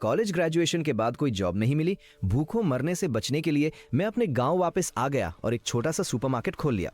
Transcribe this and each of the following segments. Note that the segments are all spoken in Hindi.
कॉलेज ग्रेजुएशन के बाद कोई जॉब नहीं मिली। भूखों मरने से बचने के लिए मैं अपने गांव वापस आ गया और एक छोटा सा सुपरमार्केट खोल लिया।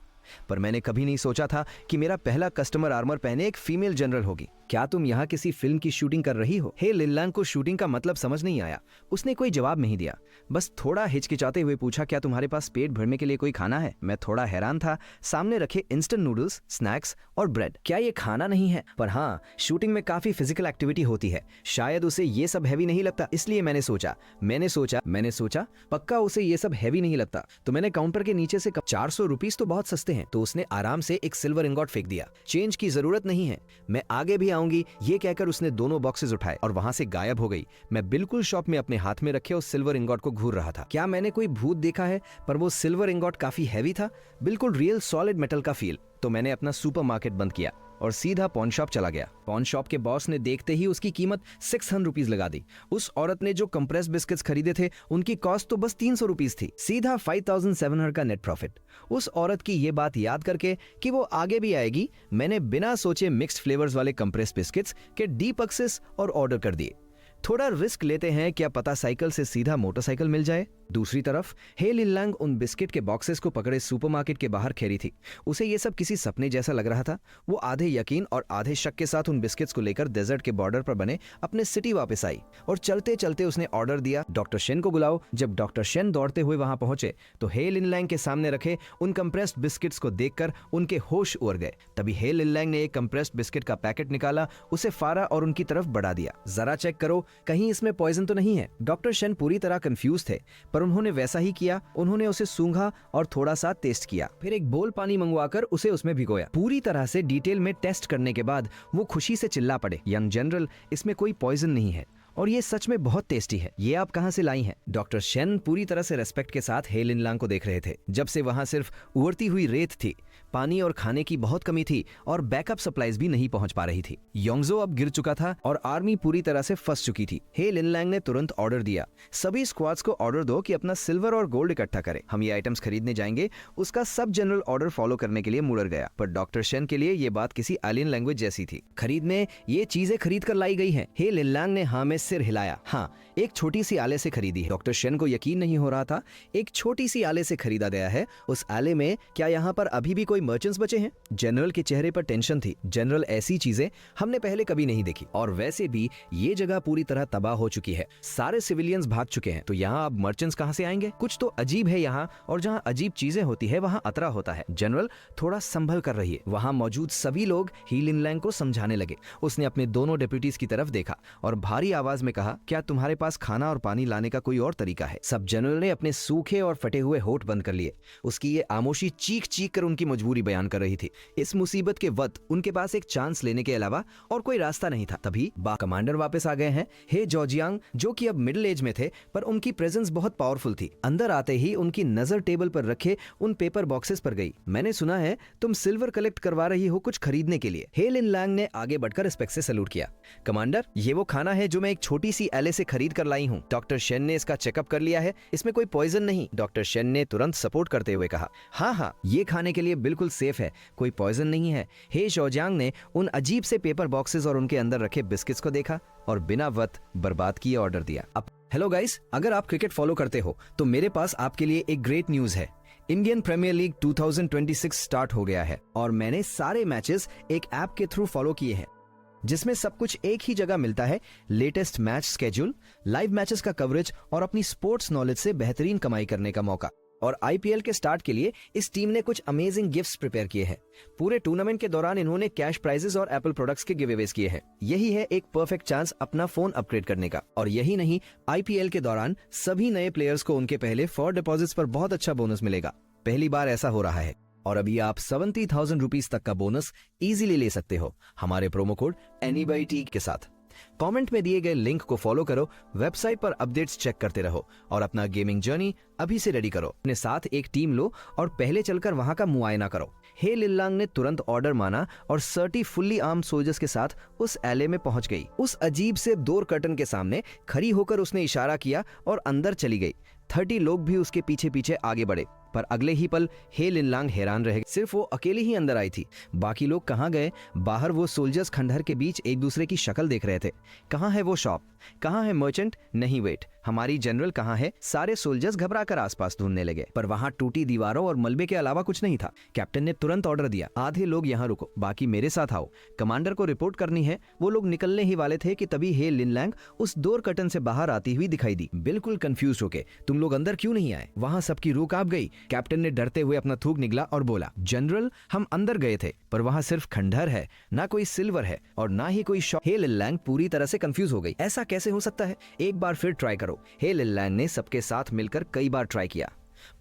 पर मैंने कभी नहीं सोचा था कि मेरा पहला कस्टमर आर्मर पहने एक फीमेल जनरल होगी। क्या तुम यहाँ किसी फिल्म की शूटिंग कर रही हो? हे लिनलांग को शूटिंग का मतलब समझ नहीं आया। उसने कोई जवाब नहीं दिया, बस थोड़ा हिचकिचाते हुए पूछा, क्या तुम्हारे पास पेट भरने के लिए कोई खाना है? मैं थोड़ा हैरान था। सामने रखे इंस्टेंट नूडल्स, स्नैक्स और ब्रेड। क्या ये खाना नहीं है? पर हाँ, शूटिंग में काफी फिजिकल एक्टिविटी होती है, शायद उसे ये सब हैवी नहीं लगता। इसलिए मैंने सोचा पक्का उसे ये सब हैवी नहीं लगता। तो मैंने काउंटर के नीचे से 400 रुपीज तो बहुत सस्ते हैं। तो उसने आराम से एक सिल्वर इंगॉट फेंक दिया। चेंज की जरूरत नहीं है, मैं आगे भी आऊंगी, ये कहकर उसने दोनों बॉक्सेस उठाए और वहां से गायब हो गई। मैं बिल्कुल शॉप में अपने हाथ में रखे उस सिल्वर इंगॉट को घूर रहा था। क्या मैंने कोई भूत देखा है? पर वो सिल्वर इंगॉट काफी हैवी था, बिल्कुल रियल सॉलिड मेटल का फील। तो मैंने अपना सुपरमार्केट बंद किया और सीधा पॉन शॉप चला गया। पॉन शॉप के बॉस ने देखते ही उसकी कीमत 600 रुपीज लगा दी। उस औरत ने जो कंप्रेस बिस्किट्स खरीदे थे उनकी कॉस्ट तो बस 300 रुपीज थी। सीधा 5700 का नेट प्रॉफिट। उस औरत की ये बात याद करके कि वो आगे भी आएगी, मैंने बिना सोचे मिक्स्ड फ्लेवर्स वाले कंप्रेस बिस्किट्स के डीप एक्सेस और ऑर्डर कर दिए। थोड़ा रिस्क लेते हैं, क्या पता साइकिल से सीधा मोटरसाइकिल मिल जाए। दूसरी तरफ हे लिनलांग उन बिस्किट के बॉक्सेस को पकड़े सुपरमार्केट के बाहर खड़ी थी। उसे ये सब किसी सपने जैसा लग रहा था। वो आधे यकीन और आधे शक के साथ उन बिस्किट्स को लेकर डेजर्ट के बॉर्डर पर बने अपने सिटी वापस आई और चलते चलते उसने ऑर्डर दिया, डॉक्टर शेन को बुलाओ। जब डॉक्टर शेन दौड़ते हुए वहां पहुंचे तो हे लिनलांग के सामने रखे उन कंप्रेस्ड बिस्किट्स को देखकर उनके होश उड़ गए। तभी हे लिनलांग ने एक कंप्रेस्ड बिस्किट का पैकेट निकाला, उसे फाड़ा और उनकी तरफ बढ़ा दिया। जरा चेक करो, कहीं इसमें पॉइजन तो नहीं है? डॉक्टर शेन पूरी तरह कंफ्यूज थे, पर उन्होंने वैसा ही किया। उन्होंने उसे सूंघा और थोड़ा सा टेस्ट किया, फिर एक बोल पानी मंगवाकर उसे उसमें भिगोया। पूरी तरह से डिटेल में टेस्ट करने के बाद वो खुशी से चिल्ला पड़े, यंग जनरल, इसमें कोई पॉइजन नहीं है और ये सच में बहुत टेस्टी है। ये आप कहां से लाई हैं? डॉक्टर शेन पूरी तरह से रेस्पेक्ट के साथ हे लिनलांग को देख रहे थे। जब से वहां सिर्फ उड़ती हुई रेत थी, पानी और खाने की बहुत कमी थी और बैकअप सप्लाईज भी नहीं पहुंच पा रही थी। योंगजो अब गिर चुका था और आर्मी पूरी तरह से फंस चुकी थी। हे लिनलांग ने तुरंत ऑर्डर दिया, सभी स्क्वाड्स को ऑर्डर दो कि अपना सिल्वर और गोल्ड इकट्ठा करें, हम ये आइटम्स खरीदने जाएंगे। उसका सब जनरल ऑर्डर फॉलो करने के लिए मुड़र गया, पर डॉक्टर शेन के लिए ये बात किसी एलियन लैंग्वेज जैसी थी। खरीदने, ये चीजें खरीद कर लाई गई है। हे लिनलांग ने हाँ में सिर हिलाया। हाँ, एक छोटी सी आले से खरीदी है। डॉक्टर शेन को यकीन नहीं हो रहा था, एक छोटी सी आले से खरीदा गया है। उस आले में क्या यहाँ पर अभी भी कोई मर्चेंट्स बचे हैं? जनरल के चेहरे पर टेंशन थी। जनरल, ऐसी चीजें हमने पहले कभी नहीं देखी और वैसे भी ये जगह पूरी तरह तबाह हो चुकी है, सारे सिविलियंस भाग चुके हैं, तो यहाँ अब मर्चेंट्स कहाँ से आएंगे? कुछ तो अजीब है यहाँ, और जहाँ अजीब चीजें होती है वहाँ अतरा होता है। जनरल, थोड़ा संभल कर रहिए। वहाँ मौजूद सभी लोग ही लिनलांग को समझाने लगे। उसने अपने दोनों डेप्यूटीज की तरफ देखा और भारी आवाज में कहा, क्या तुम्हारे पास खाना और पानी लाने का कोई और तरीका है? सब जनरल ने अपने सूखे और फटे हुए होठ बंद कर लिए। उसकी ये आमोशी चीख चीख कर उनकी मजबूरी बयान कर रही थी। इस मुसीबत के वक्त उनके पास एक चांस लेने के अलावा और कोई रास्ता नहीं था। तभी कमांडर वापस आ गए हैं, हे जोजियांग, जो कि अब मिडिल एज में थे, पर उनकी प्रेजेंस बहुत पावरफुल थी। अंदर आते ही उनकी नजर टेबल पर रखे उन पेपर बॉक्सेस पर गई। मैंने सुना है तुम सिल्वर कलेक्ट करवा रही हो कुछ खरीदने के लिए। हे लिनलांग ने आगे बढ़कर रिस्पेक्ट से सैल्यूट किया। कमांडर, ये वो खाना है जो मैं एक छोटी सी एले से खरीद कर लाई हूँ। डॉक्टर शेन ने इसका चेकअप कर लिया है, इसमें कोई पॉइजन नहीं। डॉक्टर शेन ने तुरंत सपोर्ट करते हुए कहा, हाँ हाँ, ये खाने के लिए बिल्कुल सेफ है, कोई पॉइजन नहीं है। हे जोजियांग ने उन अजीब से पेपर बॉक्सेस और उनके अंदर रखे बिस्किट्स को देखा और बिना वक्त बर्बाद किए ऑर्डर दिया। अब हेलो गाइस, अगर आप क्रिकेट फॉलो करते हो तो मेरे पास आपके लिए एक ग्रेट न्यूज है। इंडियन प्रीमियर लीग 2026 स्टार्ट हो गया है और मैंने सारे मैचेस एक ऐप के थ्रू फॉलो किए हैं, जिसमें सब कुछ एक ही जगह मिलता है। Latest match schedule, live matches का कवरेज और अपनी स्पोर्ट्स नॉलेज से बेहतरीन कमाई करने का मौका। और आईपीएल के स्टार्ट के लिए इस टीम ने कुछ अमेजिंग गिफ्ट्स प्रिपेयर किए हैं। पूरे टूर्नामेंट के दौरान इन्होंने कैश प्राइजेस और एप्पल प्रोडक्ट्स के गिव अवेज किए हैं। यही है एक परफेक्ट चांस अपना फोन अपग्रेड करने का। और यही नहीं, आईपीएल के दौरान सभी नए प्लेयर्स को उनके पहले 4 डिपॉजिट्स पर बहुत अच्छा बोनस मिलेगा। पहली बार ऐसा हो रहा है और अभी आप 70,000 रुपीज तक का बोनस इजीली ले सकते हो हमारे प्रोमो कोड एनीबाईटी के साथ। कमेंट में दिए गए लिंक को फॉलो करो, वेबसाइट पर अपडेट्स चेक करते रहो और अपना गेमिंग जर्नी अभी से रेडी करो। अपने साथ एक टीम लो और पहले चलकर वहां का मुआयना करो। हे लिनलांग ने तुरंत ऑर्डर माना और 30 फुल्ली आर्म्ड सोल्जर्स के साथ उस एले में पहुंच गई। उस अजीब से डोर कर्टन के सामने खड़ी होकर उसने इशारा किया और अंदर चली गई। 30 लोग भी उसके पीछे पीछे आगे बढ़े। पर अगले ही पल हे लिनलांग हैरान रह गए। सिर्फ वो अकेली ही अंदर आई थी। बाकी लोग कहाँ गए? बाहर वो सोल्जर्स खंडहर के बीच एक दूसरे की शक्ल देख रहे थे। कहाँ है वो शॉप? कहाँ है मर्चेंट? नहीं वेट, हमारी जनरल कहाँ है? सारे सोल्जर्स घबराकर आसपास ढूंढने लगे, पर वहां टूटी दीवारों और मलबे के अलावा कुछ नहीं था। कैप्टन ने तुरंत ऑर्डर दिया, आधे लोग यहाँ रुको, बाकी मेरे साथ आओ, कमांडर को रिपोर्ट करनी है। वो लोग निकलने ही वाले थे कि तभी हे लिनलैंग उस डोर कर्टन से बाहर आती हुई दिखाई दी। बिल्कुल कंफ्यूज होके, तुम लोग अंदर क्यों नहीं आए? वहां सबकी रूह कांप गई। कैप्टन ने डरते हुए अपना थूक निकला और बोला, जनरल हम अंदर गए थे, पर वहां सिर्फ खंडहर है, ना कोई सिल्वर है और ना ही कोई शॉप। हे लिनलैंग पूरी तरह से कंफ्यूज हो गई। ऐसा कैसे हो सकता है? एक बार फिर ट्राई करो। हे लिनलैंग ने सबके साथ मिलकर कई बार ट्राई किया,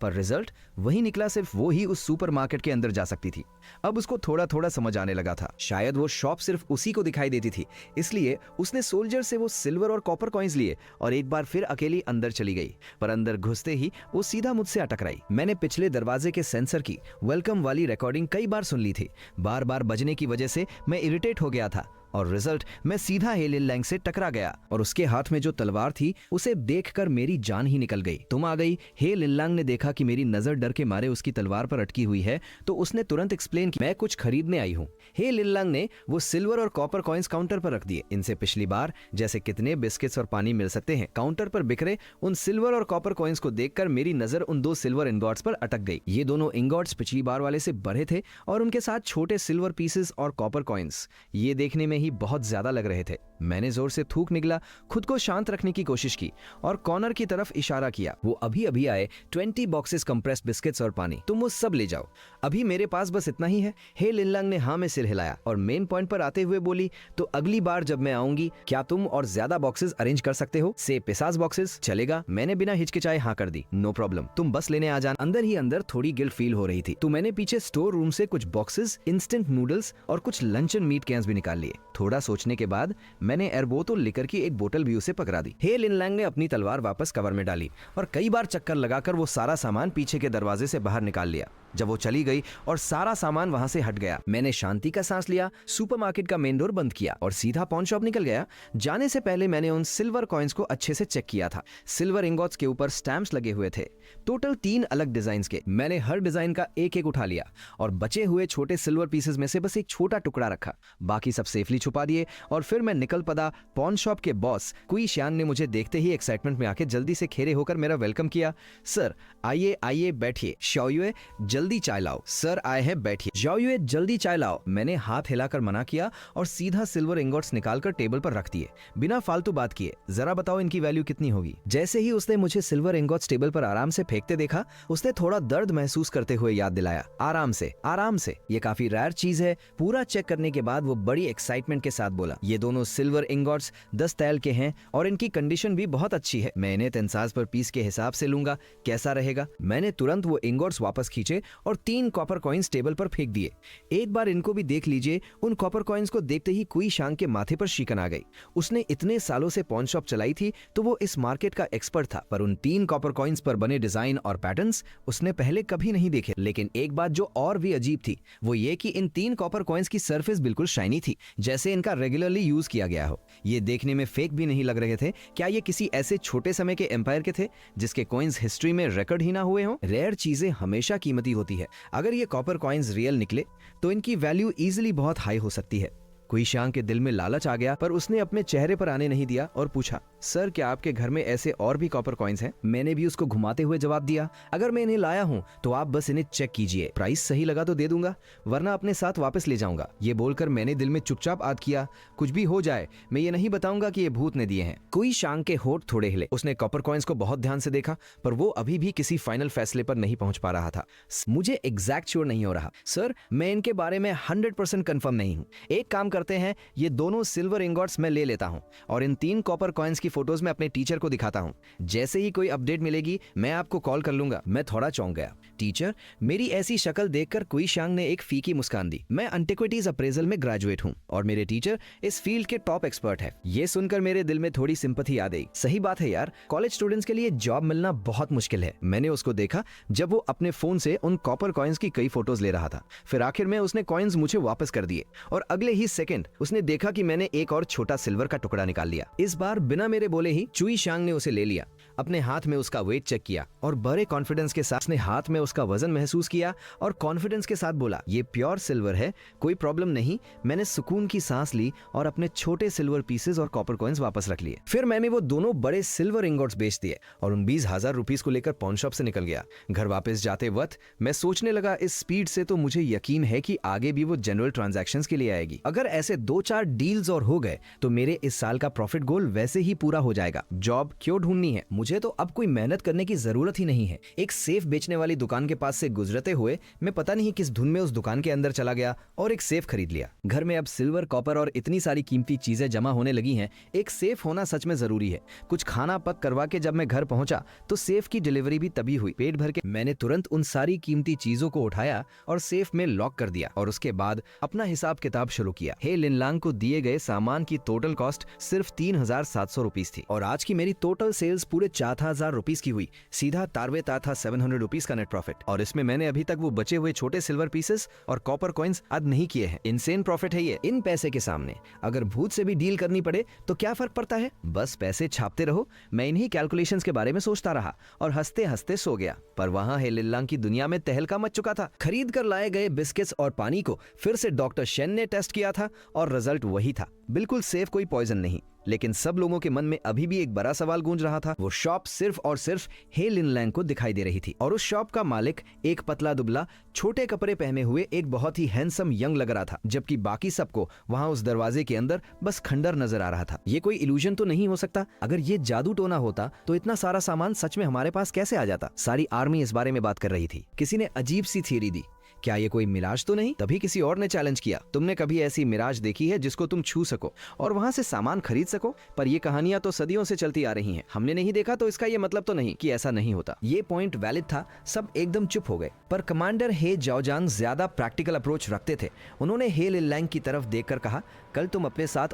पर रिजल्ट वही निकला। सिर्फ वो ही उस सुपरमार्केट के अंदर जा सकती थी। अब उसको थोड़ा थोड़ा समझ आने लगा था, शायद वो शॉप सिर्फ उसी को दिखाई देती थी, इसलिए उसने सोल्जर से वो सिल्वर और कॉपर कॉइन्स लिए और एक बार फिर अकेली अंदर चली गई। पर अंदर घुसते ही वो सीधा मुझसे अटकराई। मैंने पिछले दरवाजे के सेंसर की वेलकम वाली रिकॉर्डिंग कई बार सुन ली थी। बार बार बजने की वजह से मैं इरिटेट हो गया था और रिजल्ट मैं सीधा हे लिनलैंग से टकरा गया और उसके हाथ में जो तलवार थी उसे देखकर मेरी जान ही निकल गई। तुम आ गई। हे लिनलैंग ने देखा कि मेरी नजर डर के मारे उसकी तलवार पर अटकी हुई है, तो उसने तुरंत एक्सप्लेन किया, मैं कुछ खरीदने आई हूँ। हे लिनलैंग ने वो सिल्वर और कॉपर कॉइन्स काउंटर पर रख दिए। इनसे पिछली बार जैसे कितने बिस्किट्स और पानी मिल सकते हैं। काउंटर पर बिखरे उन सिल्वर और कॉपर कॉइन्स को देखकर मेरी नजर उन 2 सिल्वर इंगॉट्स पर अटक गई। ये दोनों इंगॉट्स पिछली बार वाले से बड़े थे और उनके साथ छोटे सिल्वर पीसेस और कॉपर कॉइन्स। ये देखने में ही बहुत ज्यादा लग रहे थे। मैंने जोर से थूक निकला, खुद को शांत रखने की कोशिश की और कॉर्नर की तरफ इशारा किया। वो अभी अभी आए 20 बॉक्सेस कंप्रेस्ड बिस्किट्स और पानी, तुम वो सब ले जाओ। अभी मेरे पास बस इतना ही है। हे लिनलैंग ने हाँ में सिर हिलाया और मेन पॉइंट पर आते हुए बोली, तो अगली बार जब मैं आऊंगी क्या तुम और ज्यादा बॉक्सेस अरेंज कर सकते हो? से 50 बॉक्सेस चलेगा? मैंने बिना हिचकिचाए हाँ कर दी। नो प्रॉब्लम, तुम बस लेने आ जाना। अंदर ही अंदर थोड़ी गिल्ट फील हो रही थी, तो मैंने पीछे स्टोर रूम से कुछ बॉक्सेस, इंस्टेंट नूडल्स और कुछ लंचन मीट कैंस भी निकाल लिए। थोड़ा सोचने के बाद मैंने एरबोतो लिकर की एक बोतल भी उसे पकड़ा दी। हे लिनलैंग ने अपनी तलवार वापस कवर में डाली और कई बार चक्कर लगाकर वो सारा सामान पीछे के दरवाजे से बाहर निकाल लिया। जब वो चली गई और सारा सामान वहां से हट गया, मैंने शांति का सांस लिया, सुपरमार्केट का मेन डोर बंद किया और सीधा पॉन शॉप निकल गया। जाने से पहले मैंने उन सिल्वर कॉइन्स को अच्छे से चेक किया था। सिल्वर इंगॉट्स के ऊपर स्टैम्प्स लगे हुए थे, टोटल 3 अलग डिजाइन के। मैंने हर डिजाइन का एक एक उठा लिया और बचे हुए छोटे सिल्वर पीसेस में से बस एक छोटा टुकड़ा रखा, बाकी सब सेफली छुपा दिए और फिर मैं निकल पड़ा। पॉन शॉप के बॉस कुई शान ने मुझे देखते ही एक्साइटमेंट में आके जल्दी से खेरे होकर मेरा वेलकम किया। सर आइए आइए बैठिए। शाओयुए जल्दी चाय लाओ। सर आए हैं बैठिए। शाओयुए जल्दी चाय लाओ। मैंने हाथ हिलाकर मना किया और सीधा सिल्वर इंगॉट्स निकालकर टेबल पर रख दिए बिना फालतू बात किए। जरा बताओ इनकी वैल्यू कितनी होगी? जैसे ही उसने मुझे सिल्वर इंगॉट्स टेबल पर आराम से फेंकते देखा, उसने थोड़ा दर्द महसूस करते हुए याद दिलाया, आराम से आराम से, ये काफी रेयर चीज है। पूरा चेक करने के बाद वो बड़ी एक्साइटमेंट के साथ बोला, ये दोनों सिल्वर इंगॉट्स 10 तैल के हैं और इनकी कंडीशन भी बहुत अच्छी है। मैं इन्हें 3 पर पीस के हिसाब से लूंगा, कैसा रहेगा? मैंने तुरंत वो इंगॉट्स वापस खींचे और 3 कॉपर कॉइन्स टेबल पर फेंक दिए। एक बार इनको भी देख लीजिए। उन कॉपर कॉइन्स को देखते ही कुई शांग के माथे पर शिकन आ गई। उसने इतने सालों से पॉन शॉप चलाई थी तो वो इस मार्केट का एक्सपर्ट था, पर उन 3 कॉपर कॉइन्स पर बने डिजाइन और पैटर्न्स उसने पहले कभी नहीं देखे। लेकिन एक बात जो और भी अजीब थी वो ये कि इन 3 कॉपर कॉइन्स की सरफेस बिल्कुल शाइनी थी, जैसे इनका रेगुलरली यूज किया गया हो। ये देखने में फेक भी नहीं लग रहे थे। क्या ये किसी ऐसे छोटे समय के एम्पायर के थे जिसके कॉइन्स हिस्ट्री में रिकॉर्ड ही ना हुए हों? रेयर चीजें हमेशा कीमती होती है। अगर ये कॉपर कॉइन्स रियल निकले तो इनकी वैल्यू इजीली बहुत हाई हो सकती है। कुई शांग के दिल में लालच आ गया, पर उसने अपने चेहरे पर आने नहीं दिया और पूछा, सर क्या आपके घर में ऐसे और भी कॉपर कॉइन्स हैं? मैंने भी उसको घुमाते हुए जवाब दिया, अगर मैं इन्हें लाया हूं तो आप बस इन्हें चेक कीजिए, प्राइस सही लगा तो दे दूंगा, वरना अपने साथ वापस ले जाऊंगा। ये बोलकर मैंने दिल में चुपचाप आद किया, कुछ भी हो जाए मैं ये नहीं बताऊंगा कि ये भूत ने दिए हैं। कुई शांग के होठ थोड़े हिले। उसने कॉपर कॉइन्स को बहुत ध्यान से देखा, पर वो अभी भी किसी फाइनल फैसले पर नहीं पहुंच पा रहा था। मुझे एग्जैक्ट श्योर नहीं हो रहा सर, मैं इनके बारे में 100% कंफर्म नहीं हूं। एक काम करते हैं, ये दोनों सिल्वर इंगॉट्स मैं ले लेता हूं और इन 3 कॉपर कॉइन्स की फोटोज मैं अपने टीचर को दिखाता हूं। जैसे ही कोई अपडेट मिलेगी मैं आपको कॉल कर लूंगा। मैं थोड़ा चौंक गया। टीचर? मेरी ऐसी शक्ल देखकर कुई शांग ने एक फीकी मुस्कान दी। मैं एंटिक्विटीज अप्रेजल में ग्रेजुएट हूं और मेरे टीचर इस फील्ड के टॉप एक्सपर्ट है। ये सुनकर मेरे दिल में थोड़ी सिंपैथी आ गई। सही बात है यार, कॉलेज स्टूडेंट्स के लिए जॉब मिलना बहुत मुश्किल है। मैंने उसको देखा जब वो अपने फोन से उन कॉपर कॉइन्स की कई फोटोज ले रहा था। फिर आखिर में उसने कॉइन्स मुझे वापस कर दिए और अगले ही सेकंड उसने देखा कि मैंने एक और छोटा सिल्वर का टुकड़ा निकाल लिया। इस बार बिना मेरे बोले ही चुई शांग ने उसे ले लिया। अपने हाथ में उसका वेट चेक किया और बड़े कॉन्फिडेंस के साथ उसने हाथ में उसका वजन महसूस किया और कॉन्फिडेंस के साथ बोला, ये प्योर सिल्वर है, कोई प्रॉब्लम नहीं। मैंने सुकून की सांस ली और अपने छोटे सिल्वर पीसेस और कॉपर कॉइन्स वापस रख लिए। फिर मैंने वो दोनों बड़े सिल्वर इंगॉट्स बेच दिए और उन 20,000 रुपीस को लेकर पॉन शॉप से निकल गया। घर वापस जाते वक्त मैं सोचने लगा, इस स्पीड से तो मुझे यकीन है कि आगे भी वो जनरल ट्रांजैक्शंस के लिए आएगी। अगर ऐसे 2-4 डील्स और हो गए तो मेरे इस साल का प्रॉफिट गोल वैसे ही पूरा हो जाएगा। जॉब क्यों ढूंढनी है, मुझे तो अब कोई मेहनत करने की जरूरत ही नहीं है। एक सेफ बेचने वाली दुकान के पास से गुजरते हुए मैं पता नहीं किस धुन में उस दुकान के अंदर चला गया और एक सेफ खरीद लिया। घर में अब सिल्वर, कॉपर और इतनी सारी कीमती चीजें जमा होने लगी हैं, एक सेफ होना सच में जरूरी है। कुछ खाना पक करवा के जब मैं घर पहुंचा तो सेफ की डिलीवरी भी तभी हुई। पेट भर के मैंने तुरंत उन सारी कीमती चीजों को उठाया और सेफ में लॉक कर दिया और उसके बाद अपना हिसाब किताब शुरू किया। हे लिनलांग को दिए गए सामान की टोटल कॉस्ट सिर्फ 3,700 रुपीस थी और आज की मेरी टोटल सेल्स पूरे 4,000 रुपीस की हुई। सीधा तारवे था 700 रुपीस का नेट प्रॉफिट और इसमें मैंने अभी तक वो बचे हुए छोटे सिल्वर पीसेस और कॉपर कॉइन्स अद नहीं किए हैं। इनसेन प्रॉफिट है ये। इन पैसे के सामने अगर भूत से भी डील करनी पड़े तो क्या फर्क पड़ता है, बस पैसे छापते रहो। मैं इन्हीं कैलकुलेशंस के बारे में सोचता रहा और हंसते हंसते सो गया। पर वहां हे लिनलांग की दुनिया में तहलका मच चुका था। खरीद कर लाए गए बिस्किट्स और पानी को फिर से डॉक्टर शेन ने टेस्ट किया था और रिजल्ट वही था, बिल्कुल सेफ, कोई पॉइजन नहीं। लेकिन सब लोगों के मन में अभी भी एक बड़ा सवाल गूंज रहा था। वो शॉप सिर्फ और सिर्फ हे लिनलांग को दिखाई दे रही थी और उस शॉप का मालिक एक पतला दुबला, छोटे कपड़े पहने हुए एक बहुत ही हैंडसम यंग लग रहा था, जबकि बाकी सबको वहां उस दरवाजे के अंदर बस खंडर नजर आ रहा था। ये कोई इल्यूजन तो नहीं हो सकता? अगर ये जादू टोना होता तो इतना सारा सामान सच में हमारे पास कैसे आ जाता? सारी आर्मी इस बारे में बात कर रही थी। किसी ने अजीब सी थियरी दी, क्या ये कोई मिराज तो नहीं? तभी किसी और ने चैलेंज किया, तुमने कभी ऐसी मिराज देखी है जिसको तुम छू सको और वहां से सामान खरीद सको? पर ये कहानियां तो सदियों से चलती आ रही हैं। हमने नहीं देखा तो इसका ये मतलब तो नहीं कि ऐसा नहीं होता। ये पॉइंट वैलिड था। सब एकदम चुप हो गए। पर कमांडर हे जाओजान ज्यादा प्रैक्टिकल अप्रोच रखते थे। उन्होंने हे लिनलांग की तरफ देखकर कहा, कल तुम अपने साथ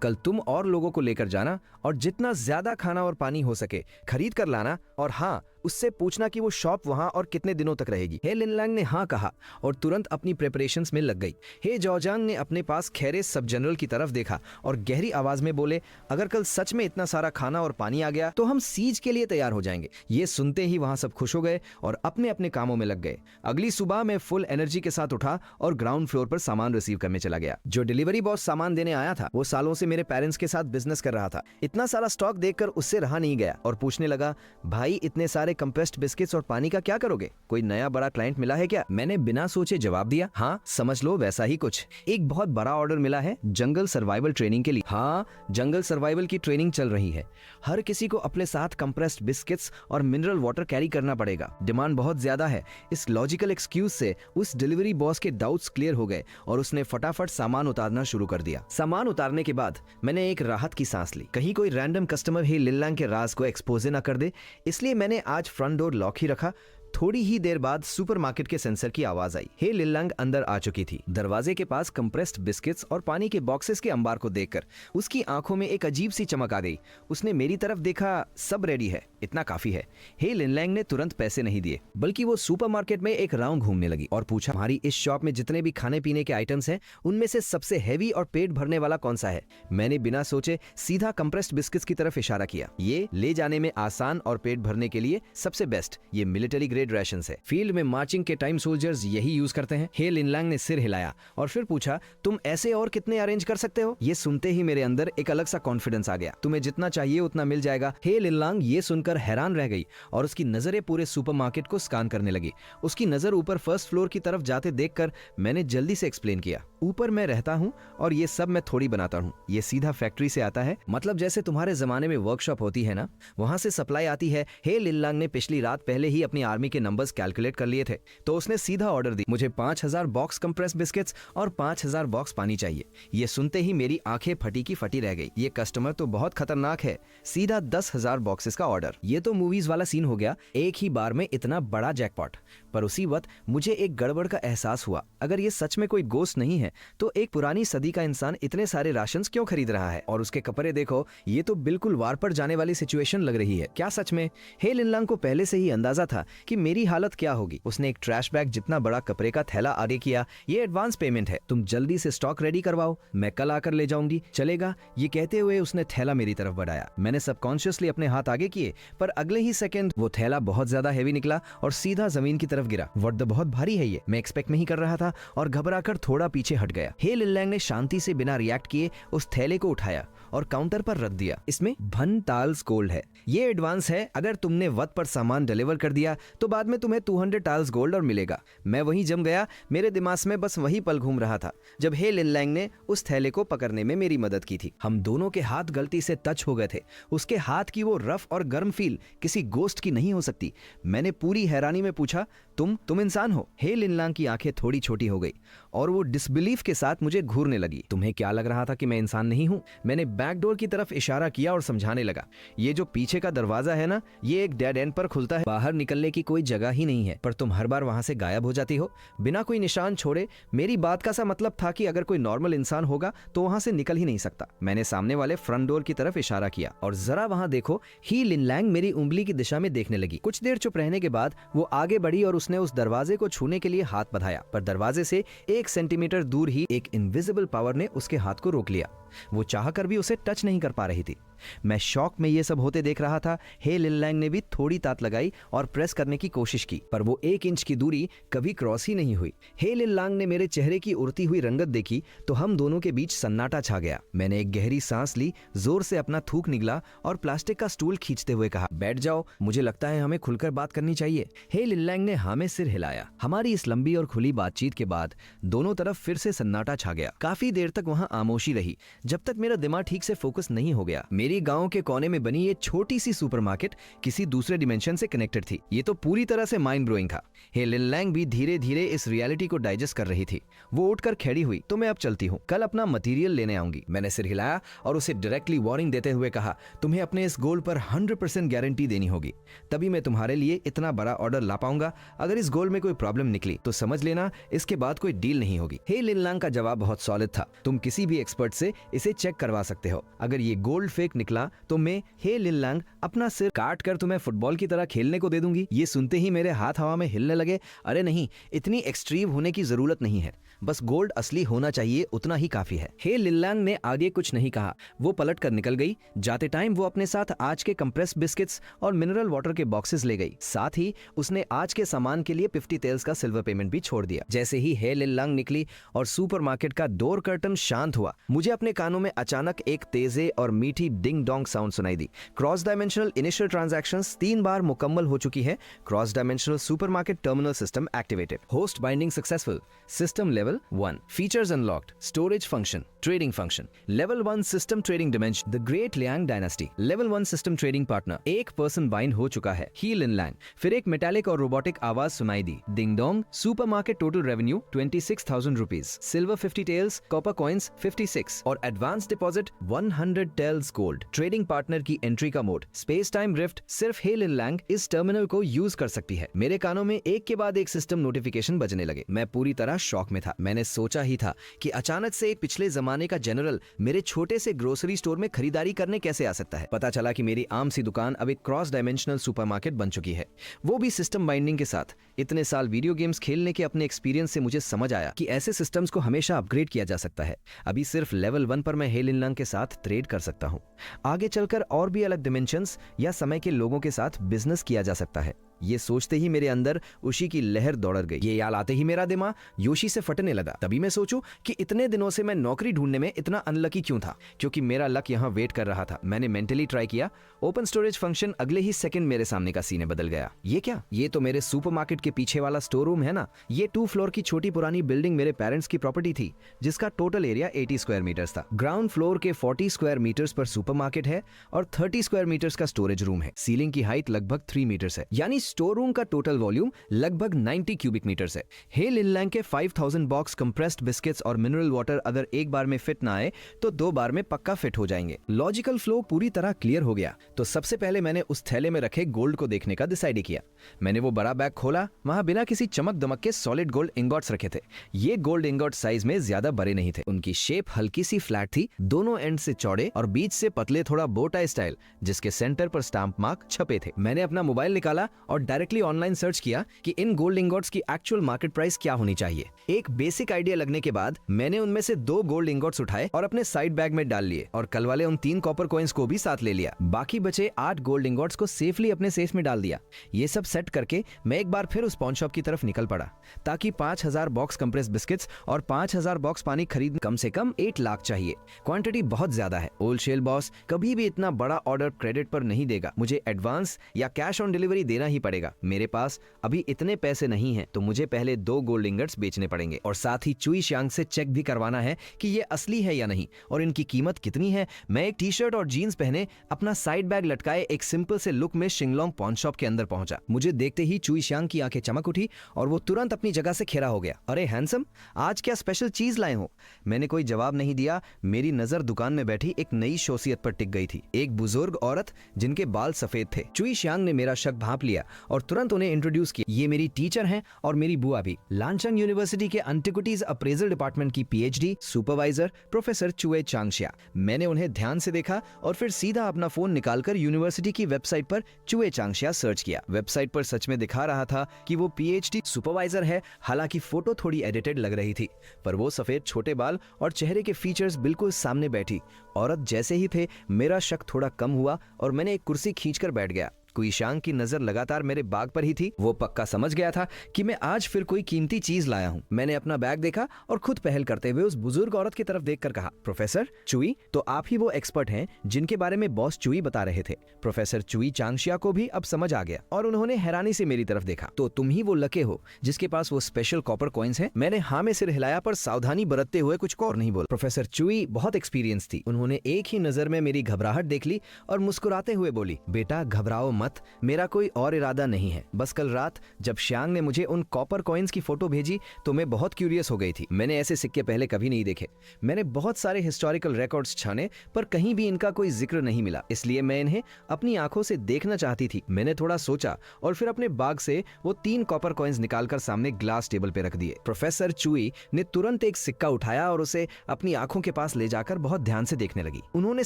कल तुम और लोगों को लेकर जाना और जितना ज्यादा खाना और पानी हो सके खरीद कर लाना, और हाँ, उससे पूछना कि वो शॉप वहां और कितने दिनों तक रहेगी। हे लिनलांग ने हाँ कहा और तुरंत अपनी प्रिपरेशंस में लग गई। हे जाओजान ने अपने पास खैरे सब जनरल की तरफ देखा और गहरी आवाज में बोले, अगर कल सच में इतना सारा खाना और पानी आ गया तो हम सीज के लिए तैयार हो जाएंगे। ये सुनते ही वहां सब खुश हो गए और अपने अपने कामों में लग गए। अगली सुबह मैं फुल एनर्जी के साथ उठा और ग्राउंड फ्लोर पर सामान रिसीव करने चला गया। जो डिलीवरी बॉस सामान देने आया था वो सालों से मेरे पेरेंट्स के साथ बिजनेस कर रहा था। इतना सारा स्टॉक देखकर उससे रहा नहीं गया और पूछने लगा, भाई इतने सारे कंप्रेस्ड बिस्किट्स और पानी का क्या करोगे? कोई नया बड़ा क्लाइंट मिला है क्या? मैंने बिना सोचे जवाब दिया, हाँ समझ लो वैसा ही कुछ। एक बहुत बड़ा ऑर्डर मिला है जंगल सर्वाइवल ट्रेनिंग के लिए। हाँ, जंगल सर्वाइवल की ट्रेनिंग चल रही है। हर किसी को अपने साथ कंप्रेस्ड बिस्किट्स और मिनरल वाटर कैरी करना पड़ेगा। डिमांड बहुत ज्यादा है। इस लॉजिकल एक्सक्यूज से उस डिलीवरी बॉस के डाउट्स क्लियर हो गए और उसने फटाफट सामान उतारना शुरू कर दिया। सामान उतारने के बाद मैंने एक राहत की सांस ली। कहीं कोई रैंडम कस्टमर ही लिनलांग के राज को एक्सपोज न कर दे, इसलिए मैंने आज फ्रंट डोर लॉक ही रखा। थोड़ी ही देर बाद सुपरमार्केट के सेंसर की आवाज आई। हे लिनलांग अंदर आ चुकी थी। दरवाजे के पास कंप्रेस्ड बिस्किट्स और पानी के बॉक्सेस के अंबार को देखकर उसकी आंखों में एक अजीब सी चमक आ गई। उसने मेरी तरफ देखा, सब रेडी है, इतना काफी है। हे लिनलांग ने तुरंत पैसे नहीं दिए, बल्कि वो सुपरमार्केट में एक राउंड घूमने लगी और पूछा, हमारी इस शॉप में जितने भी खाने पीने के आइटम्स हैं उनमें से सबसे हैवी और पेट भरने वाला कौन सा है? मैंने बिना सोचे सीधा कंप्रेस्ड बिस्किट्स की तरफ इशारा किया। ये ले जाने में आसान और पेट भरने के लिए सबसे बेस्ट। ये मिलिट्री ग्रेड रेशंस है। फील्ड में मार्चिंग के टाइम सोल्जर्स यही यूज करते हैं। हे लिनलांग ने सिर हिलाया और फिर पूछा, तुम ऐसे और कितने अरेंज कर सकते हो? ये सुनते ही मेरे अंदर एक अलग सा कॉन्फिडेंस आ गया। तुम्हें जितना चाहिए उतना मिल जाएगा। हे लिनलांग ये सुनकर हैरान रह गई और उसकी नजरें पूरे सुपरमार्केट को स्कैन करने लगी। उसकी नजर ऊपर फर्स्ट फ्लोर की तरफ जाते देखकर मैंने जल्दी से एक्सप्लेन किया, ऊपर मैं रहता हूँ और ये सब मैं थोड़ी बनाता हूँ। ये सीधा फैक्ट्री से आता है, मतलब जैसे तुम्हारे जमाने में वर्कशॉप होती है ना, वहां से सप्लाई आती है। हे लिनलांग ने पिछली रात पहले ही अपनी आर्मी के नंबर्स कैलकुलेट कर लिए थे, तो उसने सीधा ऑर्डर दी, मुझे 5,000 बॉक्स कंप्रेस बिस्किट्स और 5,000 बॉक्स पानी चाहिए। ये सुनते ही मेरी आंखें फटी की फटी रह गई। ये कस्टमर तो बहुत खतरनाक है। सीधा 10,000 बॉक्सेस का ऑर्डर। ये तो मूवीज वाला सीन हो गया, एक ही बार में इतना बड़ा जैकपॉट। पर उसी वक्त मुझे एक गड़बड़ का एहसास हुआ। अगर ये सच में कोई गोश्त नहीं है तो एक पुरानी सदी का इंसान इतने सारे राशंस क्यों खरीद रहा है? और उसके कपड़े देखो, ये तो बिल्कुल वार पर जाने वाली सिचुएशन लग रही है। क्या सच में? हे लिनलांग को पहले से ही अंदाजा था कि मेरी हालत क्या होगी। उसने एक ट्रैश बैग जितना बड़ा कपड़े का थैला आगे किया। ये एडवांस पेमेंट है, तुम जल्दी से स्टॉक रेडी करवाओ, मैं कल आकर ले जाऊंगी, चलेगा? ये कहते हुए उसने थैला मेरी तरफ बढ़ाया। मैंने सबकॉन्शियसली अपने हाथ आगे किए, पर अगले ही सेकंड वो थैला बहुत ज्यादा हैवी निकला और सीधा जमीन की तरफ गिरा। व्हाट द, बहुत भारी है ये, मैं एक्सपेक्ट नहीं कर रहा था और घबराकर थोड़ा पीछे हट गया। हे लिनलैंग ने शांति से बिना रिएक्ट किए उस थैले को उठाया और काउंटर पर रख दिया। इसमें भन ताल्स गोल्ड है, ये एडवांस है, अगर तुमने वक्त पर सामान डिलीवर कर दिया तो बाद में तुम्हें 200 टाल्स गोल्ड और मिलेगा। मैं वहीं जम गया, मेरे दिमाग में बस वही पल घूम रहा था जब हे लिनलैंग ने उस थैले को पकड़ने में मेरी मदद की थी। हम दोनों के हाथ गलती से टच हो गए थे। उसके हाथ की वो रफ और गर्म फील किसी गोस्ट की नहीं हो सकती। मैंने पूरी हैरानी में पूछा, तुम इंसान हो? हे लिनलैंग की आंखें थोड़ी छोटी हो गई और वो डिसबिलीफ के साथ मुझे घूरने लगी। तुम्हें क्या लग रहा था कि मैं इंसान नहीं हूं? मैंने बैकडोर की तरफ इशारा किया और समझाने लगा, ये जो पीछे का दरवाजा है ना, ये एक डेड एंड पर खुलता है, बाहर निकलने की कोई जगह ही नहीं है, पर तुम हर बार वहां से गायब हो जाती हो बिना कोई निशान छोड़े। मेरी बात का सा मतलब था कि अगर कोई नॉर्मल इंसान होगा तो वहां से निकल ही नहीं सकता। मैंने सामने वाले फ्रंट डोर की तरफ इशारा किया और जरा वहां देखो। ही लिनलैंग मेरी उंगली की दिशा में देखने लगी। कुछ देर चुप रहने के बाद वो आगे बढ़ी और उसने उस दरवाजे को छूने के लिए हाथ बढ़ाया, पर दरवाजे से 1 सेंटीमीटर दूर ही एक इनविजिबल पावर ने उसके हाथ को रोक लिया। वो चाहकर भी उसे टच नहीं कर पा रही थी। मैं शॉक में ये सब होते देख रहा था। हे लिनलैंग ने भी थोड़ी तात लगाई और प्रेस करने की कोशिश की, पर वो 1 इंच की दूरी कभी क्रॉस ही नहीं हुई। हे लिनलैंग ने मेरे चेहरे की उड़ती हुई रंगत देखी तो हम दोनों के बीच सन्नाटा छा गया। मैंने एक गहरी सांस ली, जोर से अपना थूक निगला और प्लास्टिक का स्टूल खींचते हुए कहा, बैठ जाओ, मुझे लगता है हमें खुलकर बात करनी चाहिए। हे लिनलैंग ने हाँ में सिर हिलाया। हमारी इस लंबी और खुली बातचीत के बाद दोनों तरफ फिर से सन्नाटा छा गया। काफी देर तक वहां खामोशी रही, जब तक मेरा दिमाग ठीक से फोकस नहीं हो गया। मेरी गांव के कोने में बनी ये छोटी सी सुपरमार्केट किसी दूसरे डिमेंशन से कनेक्टेड थी। ये तो पूरी तरह से माइंड ब्लोइंग था। हे लिनलैंग भी धीरे धीरे इस रियलिटी को डाइजेस्ट कर रही थी। वो उठकर खड़ी हुई, तो मैं अब चलती हूँ, कल अपना मटेरियल लेने आऊंगी। मैंने सिर हिलाया और उसे डायरेक्टली वार्निंग देते हुए कहा, तुम्हें अपने इस गोल पर 100% गारंटी देनी होगी, तभी मैं तुम्हारे लिए इतना बड़ा ऑर्डर ला पाऊंगा। अगर इस गोल में कोई प्रॉब्लम निकली तो समझ लेना इसके बाद कोई डील नहीं होगी। हे लिनलैंग का जवाब बहुत सॉलिड था, तुम किसी भी एक्सपर्ट से इसे चेक करवा सकते हो। अगर ये गोल्ड फेक निकला तो मैं, हे लिनलैंग, अपना सिर काट कर तुम्हें फुटबॉल की तरह खेलने को दे दूंगी। ये सुनते ही मेरे हाथ हवा में हिलने लगे। अरे नहीं, इतनी एक्सट्रीम होने की जरूरत नहीं है, बस गोल्ड असली होना चाहिए, उतना ही काफी है। हे लिनलैंग ने आगे कुछ नहीं कहा, वो पलट कर निकल गई। जाते टाइम वो अपने साथ आज के कंप्रेस बिस्किट्स और मिनरल वाटर के बॉक्सेस ले गई। साथ ही उसने आज के सामान के लिए 50 टेल्स का सिल्वर पेमेंट भी छोड़ दिया। जैसे ही हे लिनलैंग निकली और सुपरमार्केट का डोर कर्टन शांत हुआ, मुझे अपने कानों में अचानक एक तेजे और मीठी डिंग डोंग साउंड सुनाई दी। क्रॉस डायमेंशनल इनिशियल ट्रांजैक्शंस 3 बार मुकम्मल हो चुकी है। Cross dimensional supermarket terminal system activated. Host binding successful. System level 1। Features unlocked. Storage function, trading function. Level 1 system trading dimension, the great Liang dynasty. Level 1 system trading partner, 1 person bind हो चुका है, ही लिनलैंग। फिर एक मेटालिक और रोबोटिक आवाज सुनाई दी, ding dong. Supermarket total revenue 26,000 rupees, silver 50 taels, copper coins 56 और advance deposit 100 taels gold. Trading partner की एंट्री का मोड, स्पेस टाइम रिफ्ट, सिर्फ हे लिनलैंग इस टर्मिनल को यूज कर सकती है। मेरे कानों में एक के बाद एक सिस्टम नोटिफिकेशन बजने लगे। मैं पूरी तरह शॉक में था। मैंने सोचा ही था कि अचानक से एक पिछले जमाने का जनरल मेरे छोटे से ग्रोसरी स्टोर में खरीदारी करने कैसे आ सकता है। पता चला कि मेरी आम सी दुकान अब एक क्रॉस डायमेंशनल सुपरमार्केट बन चुकी है, वो भी सिस्टम बाइंडिंग के साथ। इतने साल वीडियो गेम्स खेलने के अपने एक्सपीरियंस से मुझे समझ आया कि ऐसे सिस्टम्स को हमेशा अपग्रेड किया जा सकता है। अभी सिर्फ लेवल 1 पर मैं हे लिनलैंग के साथ ट्रेड कर सकता हूँ। आगे चलकर और भी अलग डिमेंशंस या समय के लोगों के साथ बिजनेस किया जा सकता है। ये सोचते ही मेरे अंदर उसी की लहर दौड़ गई। ये याद आते ही मेरा दिमाग योशी से फटने लगा। तभी मैं सोचूं कि इतने दिनों से मैं नौकरी ढूंढने में इतना अनलकी क्यों था, क्योंकि मेरा लक यहाँ वेट कर रहा था। मैंने मेंटली ट्राई किया, ओपन स्टोरेज फंक्शन, अगले ही सेकंड मेरे सामने का सीने बदल गया। ये क्या? ये तो मेरे सुपरमार्केट के पीछे वाला स्टोर रूम है ना। ये 2 फ्लोर की छोटी पुरानी बिल्डिंग मेरे पेरेंट्स की प्रॉपर्टी थी, जिसका टोटल एरिया 80 स्क्वायर मीटर्स था। ग्राउंड फ्लोर के 40 स्क्वायर मीटर्स पर सुपरमार्केट है और 30 स्क्वायर मीटर्स का स्टोरेज रूम है। सीलिंग की हाइट लगभग 3 मीटर्स है, यानी स्टोर रूम का टोटल वॉल्यूम लगभग 90 क्यूबिक मीटर्स है। हे लिनलैंग के 5000 बॉक्स कंप्रेस्ड बिस्किट्स और मिनरल वाटर अगर एक बार में फिट ना आए तो 2 बार में पक्का फिट हो जाएंगे। लॉजिकल फ्लो पूरी तरह क्लियर हो गया। तो सबसे पहले मैंने उस थैले में रखे गोल्ड को देखने का डिसाइड किया। मैंने वो बड़ा बैग खोला, वहां बिना किसी चमक दमक के सॉलिड गोल्ड इंगॉट्स रखे थे। ये गोल्ड इंगॉट साइज में ज्यादा बड़े नहीं थे, उनकी शेप हल्की सी फ्लैट थी, दोनों एंड से चौड़े और बीच से पतले, थोड़ा बोटाई स्टाइल, जिसके सेंटर पर स्टैंप मार्क छपे थे। मैंने अपना मोबाइल निकाला और डायरेक्टली ऑनलाइन सर्च किया कि इन गोल्ड इंगॉट्स की एक्चुअल मार्केट प्राइस क्या होनी चाहिए। एक बेसिक आइडिया लगने के बाद मैंने उनमें से 2 गोल्ड इंगॉट्स उठाए और अपने साइड बैग में डाल लिए और कल वाले उन 3 कॉपर कॉइंस को भी साथ ले लिया। बाकी बचे 8 गोल्ड इंगॉट्स को सेफली अपने सेफ में डाल दिया। ये सब सेट करके मैं एक बार फिर उस पॉन शॉप की तरफ निकल पड़ा ताकि 5000 बॉक्स कंप्रेस बिस्किट्स और 5000 बॉक्स पानी खरीद कम से कम 8 लाख चाहिए। क्वांटिटी बहुत ज्यादा है। होलसेल बॉस कभी भी इतना बड़ा ऑर्डर क्रेडिट पर नहीं देगा, मुझे एडवांस या कैश ऑन डिलीवरी देना ही पड़ेगा। मेरे पास अभी इतने पैसे नहीं हैं, तो मुझे पहले 2 गोल्ड इंगट्स बेचने पड़ेंगे और साथ ही चुई शियांग से चेक भी करवाना है कि ये असली है या नहीं और इनकी कीमत कितनी है। मैं एक टी शर्ट और जीन्स पहने अपना साइड बैग लटकाए एक सिंपल से लुक में शिंगलोंग पॉन शॉप के अंदर पहुंचा। मुझे देखते ही चुई शियांग की आंखें चमक उठी और वो तुरंत अपनी जगह से खड़ा हो गया। अरे हैंडसम, आज क्या स्पेशल चीज लाए हो? मैंने कोई जवाब नहीं दिया। मेरी नजर दुकान में बैठी एक नई शोसियत पर टिक गई थी, एक बुजुर्ग औरत जिनके बाल सफेद थे। चुई शियांग ने मेरा शक भांप लिया और तुरंत उन्हें इंट्रोड्यूस किया। ये मेरी टीचर हैं और मेरी बुआ भी, लानचंग यूनिवर्सिटी के एंटिक्विटीज अप्रेजल डिपार्टमेंट की पीएचडी सुपरवाइजर प्रोफेसर चुए चांगशिया। मैंने उन्हें ध्यान से देखा और फिर सीधा अपना फोन निकालकर यूनिवर्सिटी की वेबसाइट पर चुए चांगशिया सर्च किया। वेबसाइट पर सच में दिखा रहा था कि वो पीएचडी सुपरवाइजर है। हालांकि फोटो थोड़ी एडिटेड लग रही थी, पर वो सफेद छोटे बाल और चेहरे के फीचर्स बिल्कुल सामने बैठी औरत जैसे ही थे। मेरा शक थोड़ा कम हुआ और मैंने एक कुर्सी खींचकर बैठ गया। चुई शियांग की नजर लगातार मेरे बैग पर ही थी। वो पक्का समझ गया था कि मैं आज फिर कोई कीमती चीज लाया हूँ। मैंने अपना बैग देखा और खुद पहल करते हुए उस बुजुर्ग औरत की तरफ देखकर कहा, प्रोफेसर चुई, तो आप ही वो एक्सपर्ट हैं जिनके बारे में बॉस चुई बता रहे थे। प्रोफेसर चुई चांगशिया को भी अब समझ आ गया और उन्होंने हैरानी से मेरी तरफ देखा। तो तुम ही वो लके हो जिसके पास वो स्पेशल कॉपर कॉइंस हैं? मैंने हाँ में सिर हिलाया, पर सावधानी बरतते हुए कुछ और नहीं बोला। प्रोफेसर चुई बहुत एक्सपीरियंस थी। उन्होंने एक ही नजर में मेरी घबराहट देख ली और मुस्कुराते हुए बोली, बेटा घबराओ मत, मेरा कोई और इरादा नहीं है। बस कल रात जब शियांग ने मुझे उन कॉपर कॉइंस की फोटो भेजी तो मैं बहुत क्यूरियस हो गई थी। मैंने ऐसे सिक्के पहले कभी नहीं देखे। मैंने बहुत सारे हिस्टोरिकल रिकॉर्ड्स छाने, पर कहीं भी इनका कोई जिक्र नहीं मिला। इसलिए मैं इन्हें अपनी आंखों से देखना चाहती थी। मैंने थोड़ा सोचा और फिर अपने बैग से वो 3 कॉपर कॉइंस निकालकर सामने ग्लास टेबल पे रख दिए। प्रोफेसर चुई ने तुरंत एक सिक्का उठाया और उसे अपनी आंखों के पास ले जाकर बहुत ध्यान से देखने लगी। उन्होंने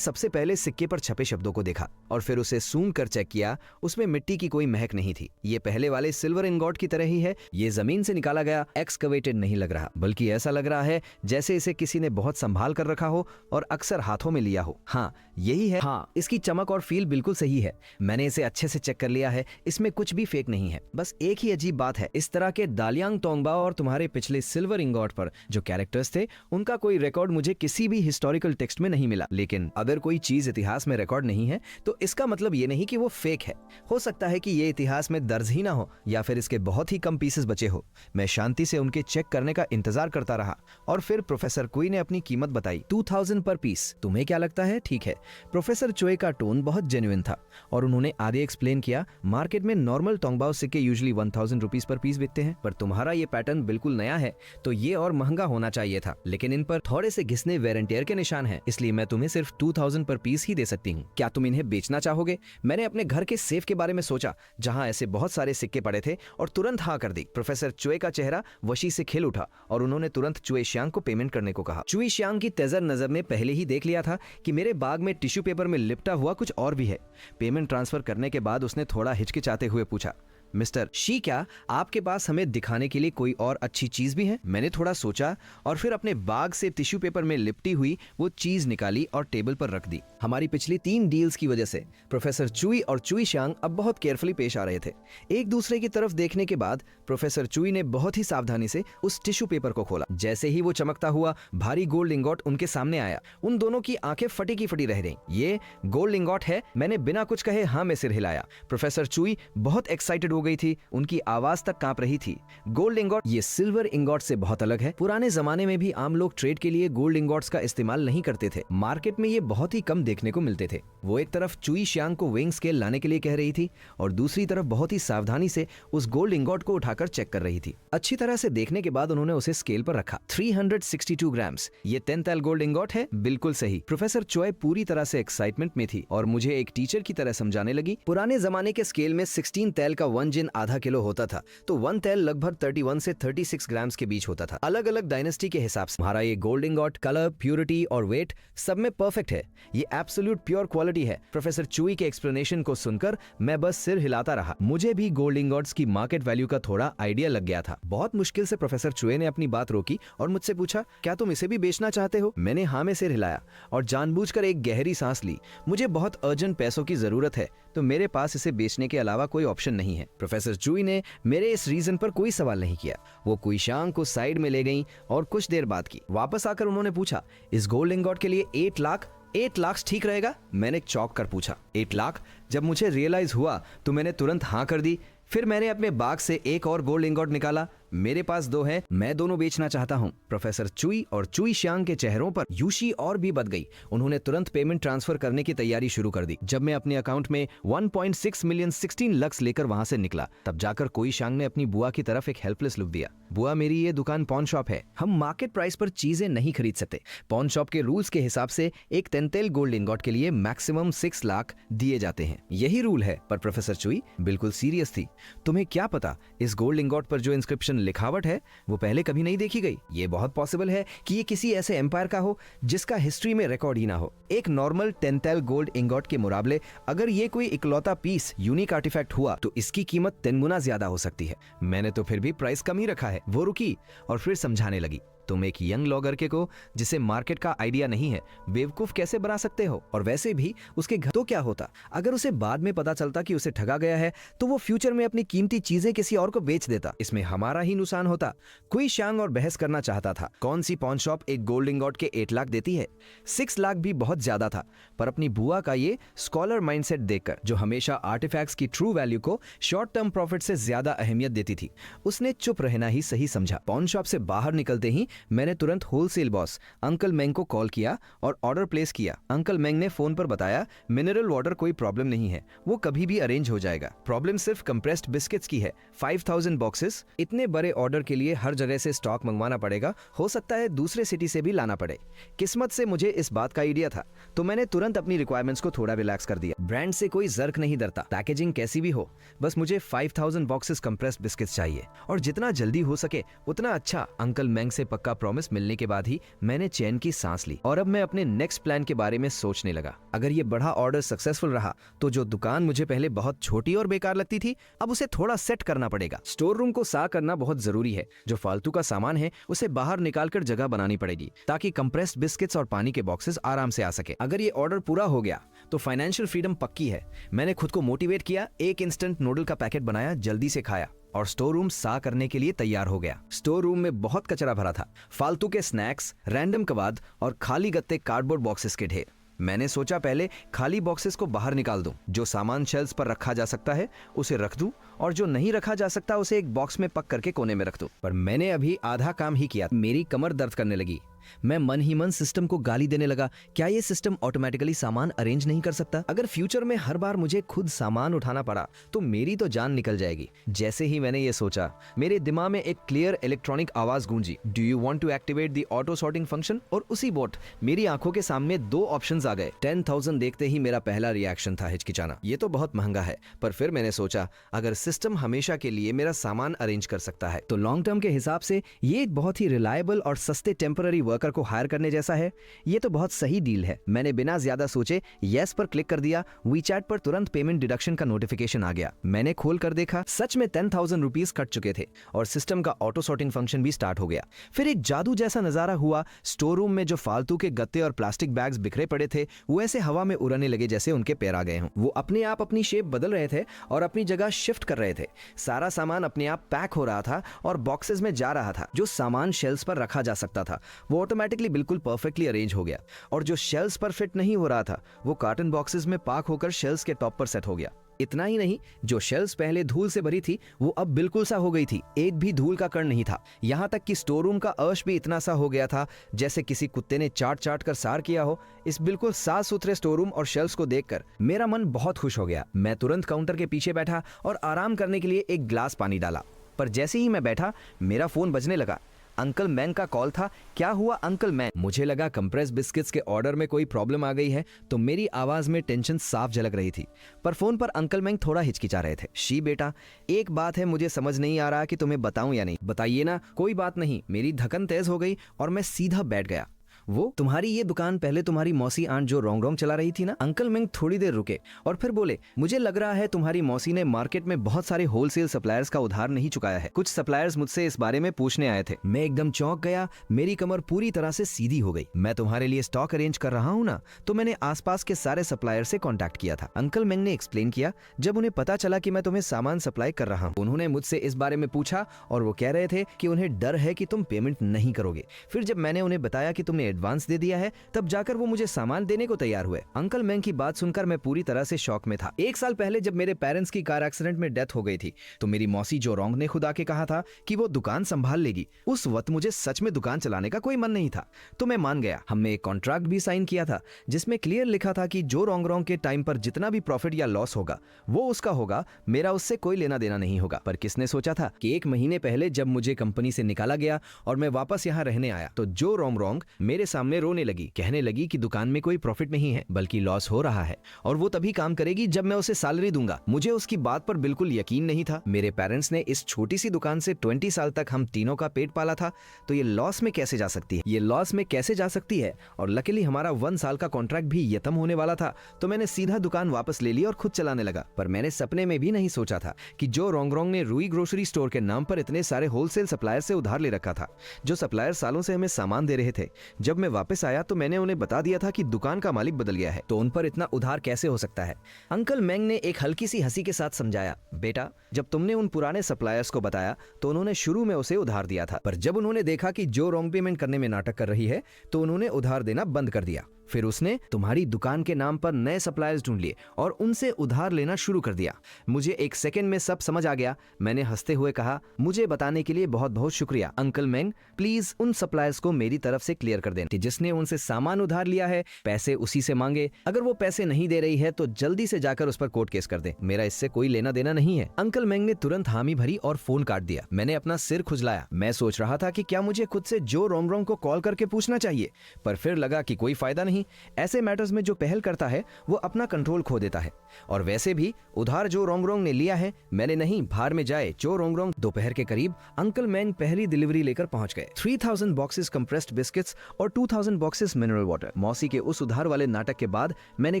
सबसे पहले सिक्के पर छपे शब्दों को देखा और फिर उसे सूंघ कर चेक किया। उसमें मिट्टी की कोई महक नहीं थी। ये पहले वाले सिल्वर इंगॉट की तरह ही है। ये जमीन से निकाला गया एक्सकवेटेड नहीं लग रहा, बल्कि ऐसा लग रहा है जैसे इसे किसी ने बहुत संभाल कर रखा हो और अक्सर हाथों में लिया हो। हाँ, यही है। हाँ, इसकी चमक और फील बिल्कुल सही है। मैंने इसे अच्छे से चेक कर लिया है। इसमें कुछ भी फेक नहीं है। बस एक ही अजीब बात है, इस तरह के दालियांग तोंगबा और तुम्हारे पिछले सिल्वर इंगॉट पर जो कैरेक्टर्स थे, उनका कोई रिकॉर्ड मुझे किसी भी हिस्टोरिकल टेक्स्ट में नहीं मिला। लेकिन अगर कोई चीज इतिहास में रिकॉर्ड नहीं है तो इसका मतलब ये नहीं कि वो फेक है। हो सकता है कि ये इतिहास में दर्ज ही ना हो या फिर इसके बहुत ही कम पीसेस बचे हो। मैं शांति से उनके चेक करने का इंतजार करता रहा और फिर प्रोफेसर कुई ने अपनी कीमत बताई, 2000 पर पीस। तुम्हें क्या लगता है? ठीक है। प्रोफेसर चुए का टोन बहुत जेन्युइन था और उन्होंने आगे एक्सप्लेन किया, मार्केट में नॉर्मल तोंगबाओ सिक्के यूजुअली 1000 रुपीस पर पीस बिकते हैं, पर तुम्हारा ये पैटर्न बिल्कुल नया है तो ये और महंगा होना चाहिए था। लेकिन इन पर थोड़े से घिसने वेयर एंड टेयर के निशान हैं, इसलिए मैं तुम्हें सिर्फ 2000 पर पीस ही दे सकती हूँ। क्या तुम इन्हें बेचना चाहोगे? मैंने अपने घर के सेफ के बारे में सोचा जहां ऐसे बहुत सारे सिक्के पड़े थे और तुरंत हाँ कर दी। प्रोफेसर चुए का चेहरा वशी से खिल उठा और उन्होंने तुरंत चुए शियांग को पेमेंट करने को कहा। चुई शियांग की तेजर नजर ने पहले ही देख लिया था कि मेरे बैग में टिश्यू पेपर में लिपटा हुआ कुछ और भी है। पेमेंट ट्रांसफर करने के बाद उसने थोड़ा हिचकिचाते हुए पूछा, मिस्टर शी, क्या आपके पास हमें दिखाने के लिए कोई और अच्छी चीज भी है? मैंने थोड़ा सोचा और फिर अपने बैग से टिश्यू पेपर में लिपटी हुई वो चीज निकाली और टेबल पर रख दी। हमारी पिछली 3 डील्स की वजह से प्रोफेसर चुई और चुई शियांग अब बहुत केयरफुली पेश आ रहे थे। एक दूसरे की तरफ देखने के बाद प्रोफेसर चुई ने बहुत ही सावधानी से उस टिश्यू पेपर को खोला। जैसे ही वो चमकता हुआ भारी गोल्ड इंगॉट उनके सामने आया, उन दोनों की आंखें फटी की फटी रह गईं। ये गोल्ड इंगॉट है? मैंने बिना कुछ कहे हाँ में सिर हिलाया। प्रोफेसर चुई बहुत एक्साइटेड हो गई थी, उनकी आवाज तक कांप रही थी। गोल्ड इंगॉट ये सिल्वर इंगॉट से बहुत अलग है। पुराने जमाने में भी आम लोग ट्रेड के लिए गोल्ड इंगॉट्स का इस्तेमाल नहीं करते थे। मार्केट में ये बहुत ही कम देखने को मिलते थे। वो एक तरफ चुई शियांग को वेइंग स्केल लाने के लिए कह रही थी और दूसरी तरफ बहुत ही सावधानी से उस गोल्ड इंगॉट को उठाकर चेक कर रही थी। अच्छी तरह से देखने के बाद उन्होंने उसे स्केल पर रखा। 362 ग्राम्स। ये 10 तैल गोल्ड इंगॉट है? बिल्कुल सही। प्रोफेसर चुई पूरी तरह से एक्साइटमेंट में थी और मुझे एक टीचर की तरह समझाने लगी। पुराने जमाने के स्केल में 16 तैल का 1 1 जिन आधा किलो होता था तो 1 तेल लगभग 31 से 36 ग्राम्स के बीच होता था। अलग अलग डायनेस्टी के हिसाब से हमारा ये गोल्ड इंगॉट कलर, प्योरिटी और वेट सब में परफेक्ट है। ये एब्सोल्यूट प्योर क्वालिटी है। प्रोफेसर चुई के एक्सप्लेनेशन को सुनकर मैं बस सिर हिलाता रहा। मुझे भी गोल्ड इंगॉट्स की मार्केट वैल्यू का थोड़ा आइडिया लग गया था। बहुत मुश्किल से प्रोफेसर चुई ने अपनी बात रोकी और मुझसे पूछा, क्या तुम इसे भी बेचना चाहते हो? मैंने हाँ में सिर हिलाया और जानबूझकर एक गहरी सांस ली। मुझे बहुत अर्जेंट पैसों की जरूरत है तो मेरे पास इसे बेचने के अलावा कोई ऑप्शन नहीं है। प्रोफेसर चुई ने मेरे इस रीजन पर कोई सवाल नहीं किया। वो कुईशांग को साइड में ले गई और कुछ देर बात की। वापस आकर उन्होंने पूछा, इस गोल्ड इंगॉट के लिए 8 लाख ठीक रहेगा? मैंने चौंक कर पूछा, 8 लाख? जब मुझे रियलाइज हुआ तो मैंने तुरंत हाँ कर दी। फिर मैंने अपने बैग से एक और गोल्ड इंगॉट निकाला। मेरे पास 2 हैं, मैं दोनों बेचना चाहता हूँ। प्रोफेसर चुई और चुई शियांग के चेहरों पर यूशी और भी बद गई। उन्होंने तुरंत पेमेंट ट्रांसफर करने की तैयारी शुरू कर दी। जब मैं अपने अकाउंट में 1.6 मिलियन 16 लक्स लेकर वहां से निकला तब जाकर कोई शियांग ने अपनी बुआ की तरफ एक हेल्पलेस लुक दिया। बुआ, मेरी ये दुकान पॉन शॉप है, हम मार्केट प्राइस पर चीजें नहीं खरीद सकते। पॉन शॉप के रूल्स के हिसाब से एक तेंतेल गोल्ड इंगॉट के लिए मैक्सिमम 6 लाख दिए जाते हैं, यही रूल है। पर प्रोफेसर चुई बिल्कुल सीरियस थी। तुम्हें क्या पता इस गोल्ड इंगॉट पर जो इंस्क्रिप्शन लिखावट है वो पहले कभी नहीं देखी गई। ये बहुत पॉसिबल है कि ये किसी ऐसे एम्पायर का हो जिसका हिस्ट्री में रिकॉर्ड ही ना हो। एक नॉर्मल तेंतेल गोल्ड इंगॉट के मुकाबले अगर ये कोई इकलौता पीस यूनिक आर्टिफैक्ट हुआ तो इसकी कीमत 3 गुना ज्यादा हो सकती है। मैंने तो फिर भी प्राइस कम ही रखा है। वो रुकी और फिर समझाने लगी, तुम एक यंग लॉगर के को जिसे मार्केट का आइडिया नहीं है बेवकूफ कैसे बना सकते हो? और वैसे भी उसके घर तो क्या होता अगर उसे बाद में पता चलता कि उसे ठगा गया है तो वो फ्यूचर में अपनी कीमती चीजें किसी और को बेच देता। इसमें हमारा ही नुकसान होता। कोई शांग और बहस करना चाहता था। कौन सी पॉन शॉप एक गोल्ड इंगॉट के 8 लाख देती है? 6 लाख भी बहुत ज्यादा था। पर अपनी बुआ का ये स्कॉलर माइंडसेट देखकर, जो हमेशा आर्टिफैक्ट्स की ट्रू वैल्यू को शॉर्ट टर्म प्रॉफिट से ज्यादा अहमियत देती थी, उसने चुप रहना ही सही समझा। पॉन शॉप से बाहर निकलते ही मैंने तुरंत होलसेल बॉस अंकल मेंग को कॉल किया और ऑर्डर प्लेस किया। अंकल मेंग ने फोन पर बताया, मिनरल वाटर कोई प्रॉब्लम नहीं है, वो कभी भी अरेंज हो जाएगा। प्रॉब्लम सिर्फ कंप्रेस्ड बिस्किट्स की है। 5000 बॉक्सेस, इतने बड़े ऑर्डर के लिए हर जगह से स्टॉक मंगवाना पड़ेगा, हो सकता है दूसरे सिटी से भी लाना पड़े। किस्मत से मुझे इस बात का आइडिया था तो मैंने तुरंत अपनी रिक्वायरमेंट्स को थोड़ा रिलैक्स कर दिया। ब्रांड से कोई जर्क नहीं डरता, पैकेजिंग कैसी भी हो, बस मुझे 5000 बॉक्सेस कंप्रेस्ड बिस्किट्स चाहिए और जितना जल्दी हो सके उतना अच्छा। अंकल मेंग से पक्का प्रॉमिस मिलने के बाद ही मैंने चैन की सांस ली और अब मैं अपने नेक्स्ट प्लान के बारे में सोचने लगा। अगर ये बड़ा ऑर्डर सक्सेसफुल रहा तो जो दुकान मुझे पहले बहुत छोटी और बेकार लगती थी अब उसे थोड़ा सेट करना पड़ेगा। स्टोर रूम को साफ करना बहुत जरूरी है। जो फालतू का सामान है उसे बाहर निकालकर जगह बनानी पड़ेगी ताकि कंप्रेस्ड बिस्किट्स और पानी के बॉक्सेस आराम से आ सके। अगर ये ऑर्डर पूरा हो गया तो फाइनेंशियल फ्रीडम पक्की है। मैंने खुद को मोटिवेट किया, एक इंस्टेंट नूडल का पैकेट बनाया, जल्दी से खाया और स्टोर रूम साफ करने के लिए तैयार हो गया। स्टोर रूम में बहुत कचरा भरा था, फालतू के स्नैक्स, रैंडम कबाड़ और खाली गत्ते कार्डबोर्ड बॉक्सेस के ढेर। मैंने सोचा पहले खाली बॉक्सेस को बाहर निकाल दूं, जो सामान शेल्फ्स पर रखा जा सकता है उसे रख दूं और जो नहीं रखा जा सकता उसे एक बॉक्स में पक करके कोने में रख दूं। पर मैंने अभी आधा काम ही किया, मेरी कमर दर्द करने लगी। मैं मन ही मन सिस्टम को गाली देने लगा, क्या ये सिस्टम ऑटोमेटिकली सामान अरेंज नहीं कर सकता? अगर फ्यूचर में हर बार मुझे खुद सामान उठाना पड़ा तो मेरी तो जान निकल जाएगी। जैसे ही मैंने ये सोचा मेरे दिमाग में एक क्लियर इलेक्ट्रॉनिक आवाज गूंजी, do you want to activate the auto sorting function? और उसी बोट मेरी आंखों के सामने 2 ऑप्शंस आ गए। 10,000 देखते ही मेरा पहला रिएक्शन था हिचकिचाना, ये तो बहुत महंगा है। पर फिर मैंने सोचा अगर सिस्टम हमेशा के लिए मेरा सामान अरेंज कर सकता है तो लॉन्ग टर्म के हिसाब से ये एक बहुत ही रिलायबल और सस्ते टेम्पररी वर्कर को हायर करने जैसा है। ये तो बहुत सही डील है। मैंने बिना ज्यादा सोचे यस पर क्लिक कर दिया। वीचैट पर तुरंत पेमेंट डिडक्शन का नोटिफिकेशन आ गया। मैंने खोल कर देखा, सच में 10,000 रुपीज कट चुके थे और सिस्टम का ऑटो सॉर्टिंग फंक्शन भी स्टार्ट हो गया। फिर एक जादू जैसा नजारा हुआ। स्टोर रूम में जो फालतू के गत्ते और प्लास्टिक बैग्स बिखरे पड़े थे वो ऐसे हवा में उड़ने लगे जैसे उनके पैर आ गए हों। वो अपने आप अपनी शेप बदल रहे थे और अपनी जगह शिफ्ट कर रहे थे। सारा सामान अपने आप पैक हो रहा था और बॉक्सेस में जा रहा था। जो सामान शेल्फ्स पर रखा जा सकता था वो ऑटोमेटिकली बिल्कुल परफेक्टली अरेंज हो गया और जो शेल्फ्स पर फिट नहीं हो रहा था वो कार्टन बॉक्सेस में पाक होकर शेल्फ्स के टॉप पर सेट हो गया। इतना ही नहीं, जो शेल्फ्स पहले धूल से भरी थी वो अब बिल्कुल सा हो गई थी। एक भी धूल का कण नहीं था। यहाँ तक कि स्टोर रूम का अर्श भी इतना सा हो गया था जैसे किसी कुत्ते ने चाट चाट कर सार किया हो। इस बिल्कुल साफ सुथरे स्टोर रूम और शेल्फ्स को देखकर मेरा मन बहुत खुश हो गया। मैं तुरंत काउंटर के पीछे बैठा और आराम करने के लिए एक गिलास पानी डाला। पर जैसे ही मैं बैठा मेरा फोन बजने लगा। अंकल मैंग का कॉल था। क्या हुआ अंकल मैंग? मुझे लगा कंप्रेस बिस्किट्स के ऑर्डर में कोई प्रॉब्लम आ गई है, तो मेरी आवाज में टेंशन साफ झलक रही थी। पर फोन पर अंकल मैंग थोड़ा हिचकिचा रहे थे। शी बेटा, एक बात है, मुझे समझ नहीं आ रहा कि तुम्हें बताऊं या नहीं। बताइए ना। कोई बात नहीं। मेरी धड़कन तेज हो गई और मैं सीधा बैठ गया। वो तुम्हारी ये दुकान पहले तुम्हारी मौसी आंट जो रोंग रोंग चला रही थी ना? अंकल मैंग थोड़ी देर रुके और फिर बोले, मुझे लग रहा है तुम्हारी मौसी ने मार्केट में बहुत सारे होलसेल सप्लायर्स का उधार नहीं चुकाया है। कुछ सप्लायर्स मुझसे इस बारे में पूछने आए थे। मैं एकदम चौंक गया, मेरी कमर पूरी तरह से सीधी हो गई। मैं तुम्हारे लिए स्टॉक अरेंज कर रहा हूँ ना, तो मैंने आसपास के सारे सप्लायर से कॉन्टैक्ट किया था। अंकल मैंग ने एक्सप्लेन किया। जब उन्हें पता चला कि मैं तुम्हें सामान सप्लाई कर रहा हूँ, उन्होंने मुझसे इस बारे में पूछा और वो कह रहे थे कि उन्हें डर है कि तुम पेमेंट नहीं करोगे। फिर जब मैंने उन्हें बताया कि तुमने एडवांस दे दिया है, तब जाकर वो मुझे सामान देने को तैयार हुए। अंकल मैंग की बात सुनकर मैं पूरी तरह से शॉक में था। 1 साल पहले जब मेरे पेरेंट्स की कार एक्सीडेंट में डेथ हो गई थी, तो मेरी मौसी जो रोंग ने खुदा के कहा था कि वो दुकान संभाल लेगी। उस वक्त मुझे सच में दुकान चलाने का कोई मन नहीं था, तो मैं मान गया। हमने एक कॉन्ट्रैक्ट भी साइन किया था जिसमें क्लियर लिखा था कि जो रोंग के टाइम पर जितना भी प्रॉफिट या लॉस होगा वो उसका होगा, मेरा उससे कोई लेना देना नहीं होगा। पर किसने सोचा था कि 1 महीने पहले जब मुझे कंपनी से निकाला गया और मैं वापस यहाँ रहने आया, तो जो रोंग मेरे सामने रोने लगी, कहने लगी कि दुकान में कोई प्रॉफिट नहीं है बल्कि लॉस हो रहा है और वो तभी काम करेगी जब मैं उसे सैलरी दूंगा। मुझे उसकी बात पर बिल्कुल यकीन नहीं था। मेरे पेरेंट्स ने इस छोटी सी दुकान से 20 साल तक हम तीनों का पेट पाला था, तो ये लॉस में कैसे जा सकती है? ये लॉस में कैसे जा सकती है? और लकीली हमारा 1 साल का कॉन्ट्रैक्ट भी खत्म होने वाला था, तो मैंने सीधा दुकान वापस ले ली और खुद चलाने लगा। पर मैंने सपने में भी नहीं सोचा था कि जो रोंग ने रूई ग्रोसरी स्टोर के नाम पर इतने सारे होलसेल सप्लायर से उधार ले रखा था, जो सप्लायर सालों से हमें सामान दे रहे थे। जब मैं वापस आया तो मैंने उन्हें बता दिया था कि दुकान का मालिक बदल गया है, तो उन पर इतना उधार कैसे हो सकता है? अंकल मैंग ने एक हल्की सी हंसी के साथ समझाया, बेटा, जब तुमने उन पुराने सप्लायर्स को बताया तो उन्होंने शुरू में उसे उधार दिया था, पर जब उन्होंने देखा कि जो रोंग पेमेंट करने में नाटक कर रही है, तो उन्होंने उधार देना बंद कर दिया। फिर उसने तुम्हारी दुकान के नाम पर नए सप्लायर्स ढूंढ लिए और उनसे उधार लेना शुरू कर दिया। मुझे 1 सेकंड में सब समझ आ गया। मैंने हंसते हुए कहा, मुझे बताने के लिए बहुत बहुत शुक्रिया अंकल मैंग। प्लीज उन सप्लायर्स को मेरी तरफ से क्लियर कर देना कि जिसने उनसे सामान उधार लिया है, पैसे उसी से मांगे। अगर वो पैसे नहीं दे रही है तो जल्दी से जाकर उस पर कोर्ट केस कर दे। मेरा इससे कोई लेना देना नहीं है। अंकल मैंग ने तुरंत हामी भरी और फोन काट दिया। मैंने अपना सिर खुजलाया। मैं सोच रहा था कि क्या मुझे खुद से जो रोंग को कॉल करके पूछना चाहिए, पर फिर लगा कि कोई फायदा नहीं। ऐसे मैटर्स में जो पहल करता है वो अपना कंट्रोल खो देता है। और वैसे भी उधार जो रोंग ने लिया है, मैंने नहीं, भार में जाए जो रोंग। दोपहर के करीब अंकल मैंग पहली डिलीवरी लेकर पहुंच गए। 3000 बॉक्सेस कंप्रेस्ड बिस्किट्स और 2000 बॉक्सेस मिनरल वाटर। मौसी के उस उधार वाले नाटक के बाद मैंने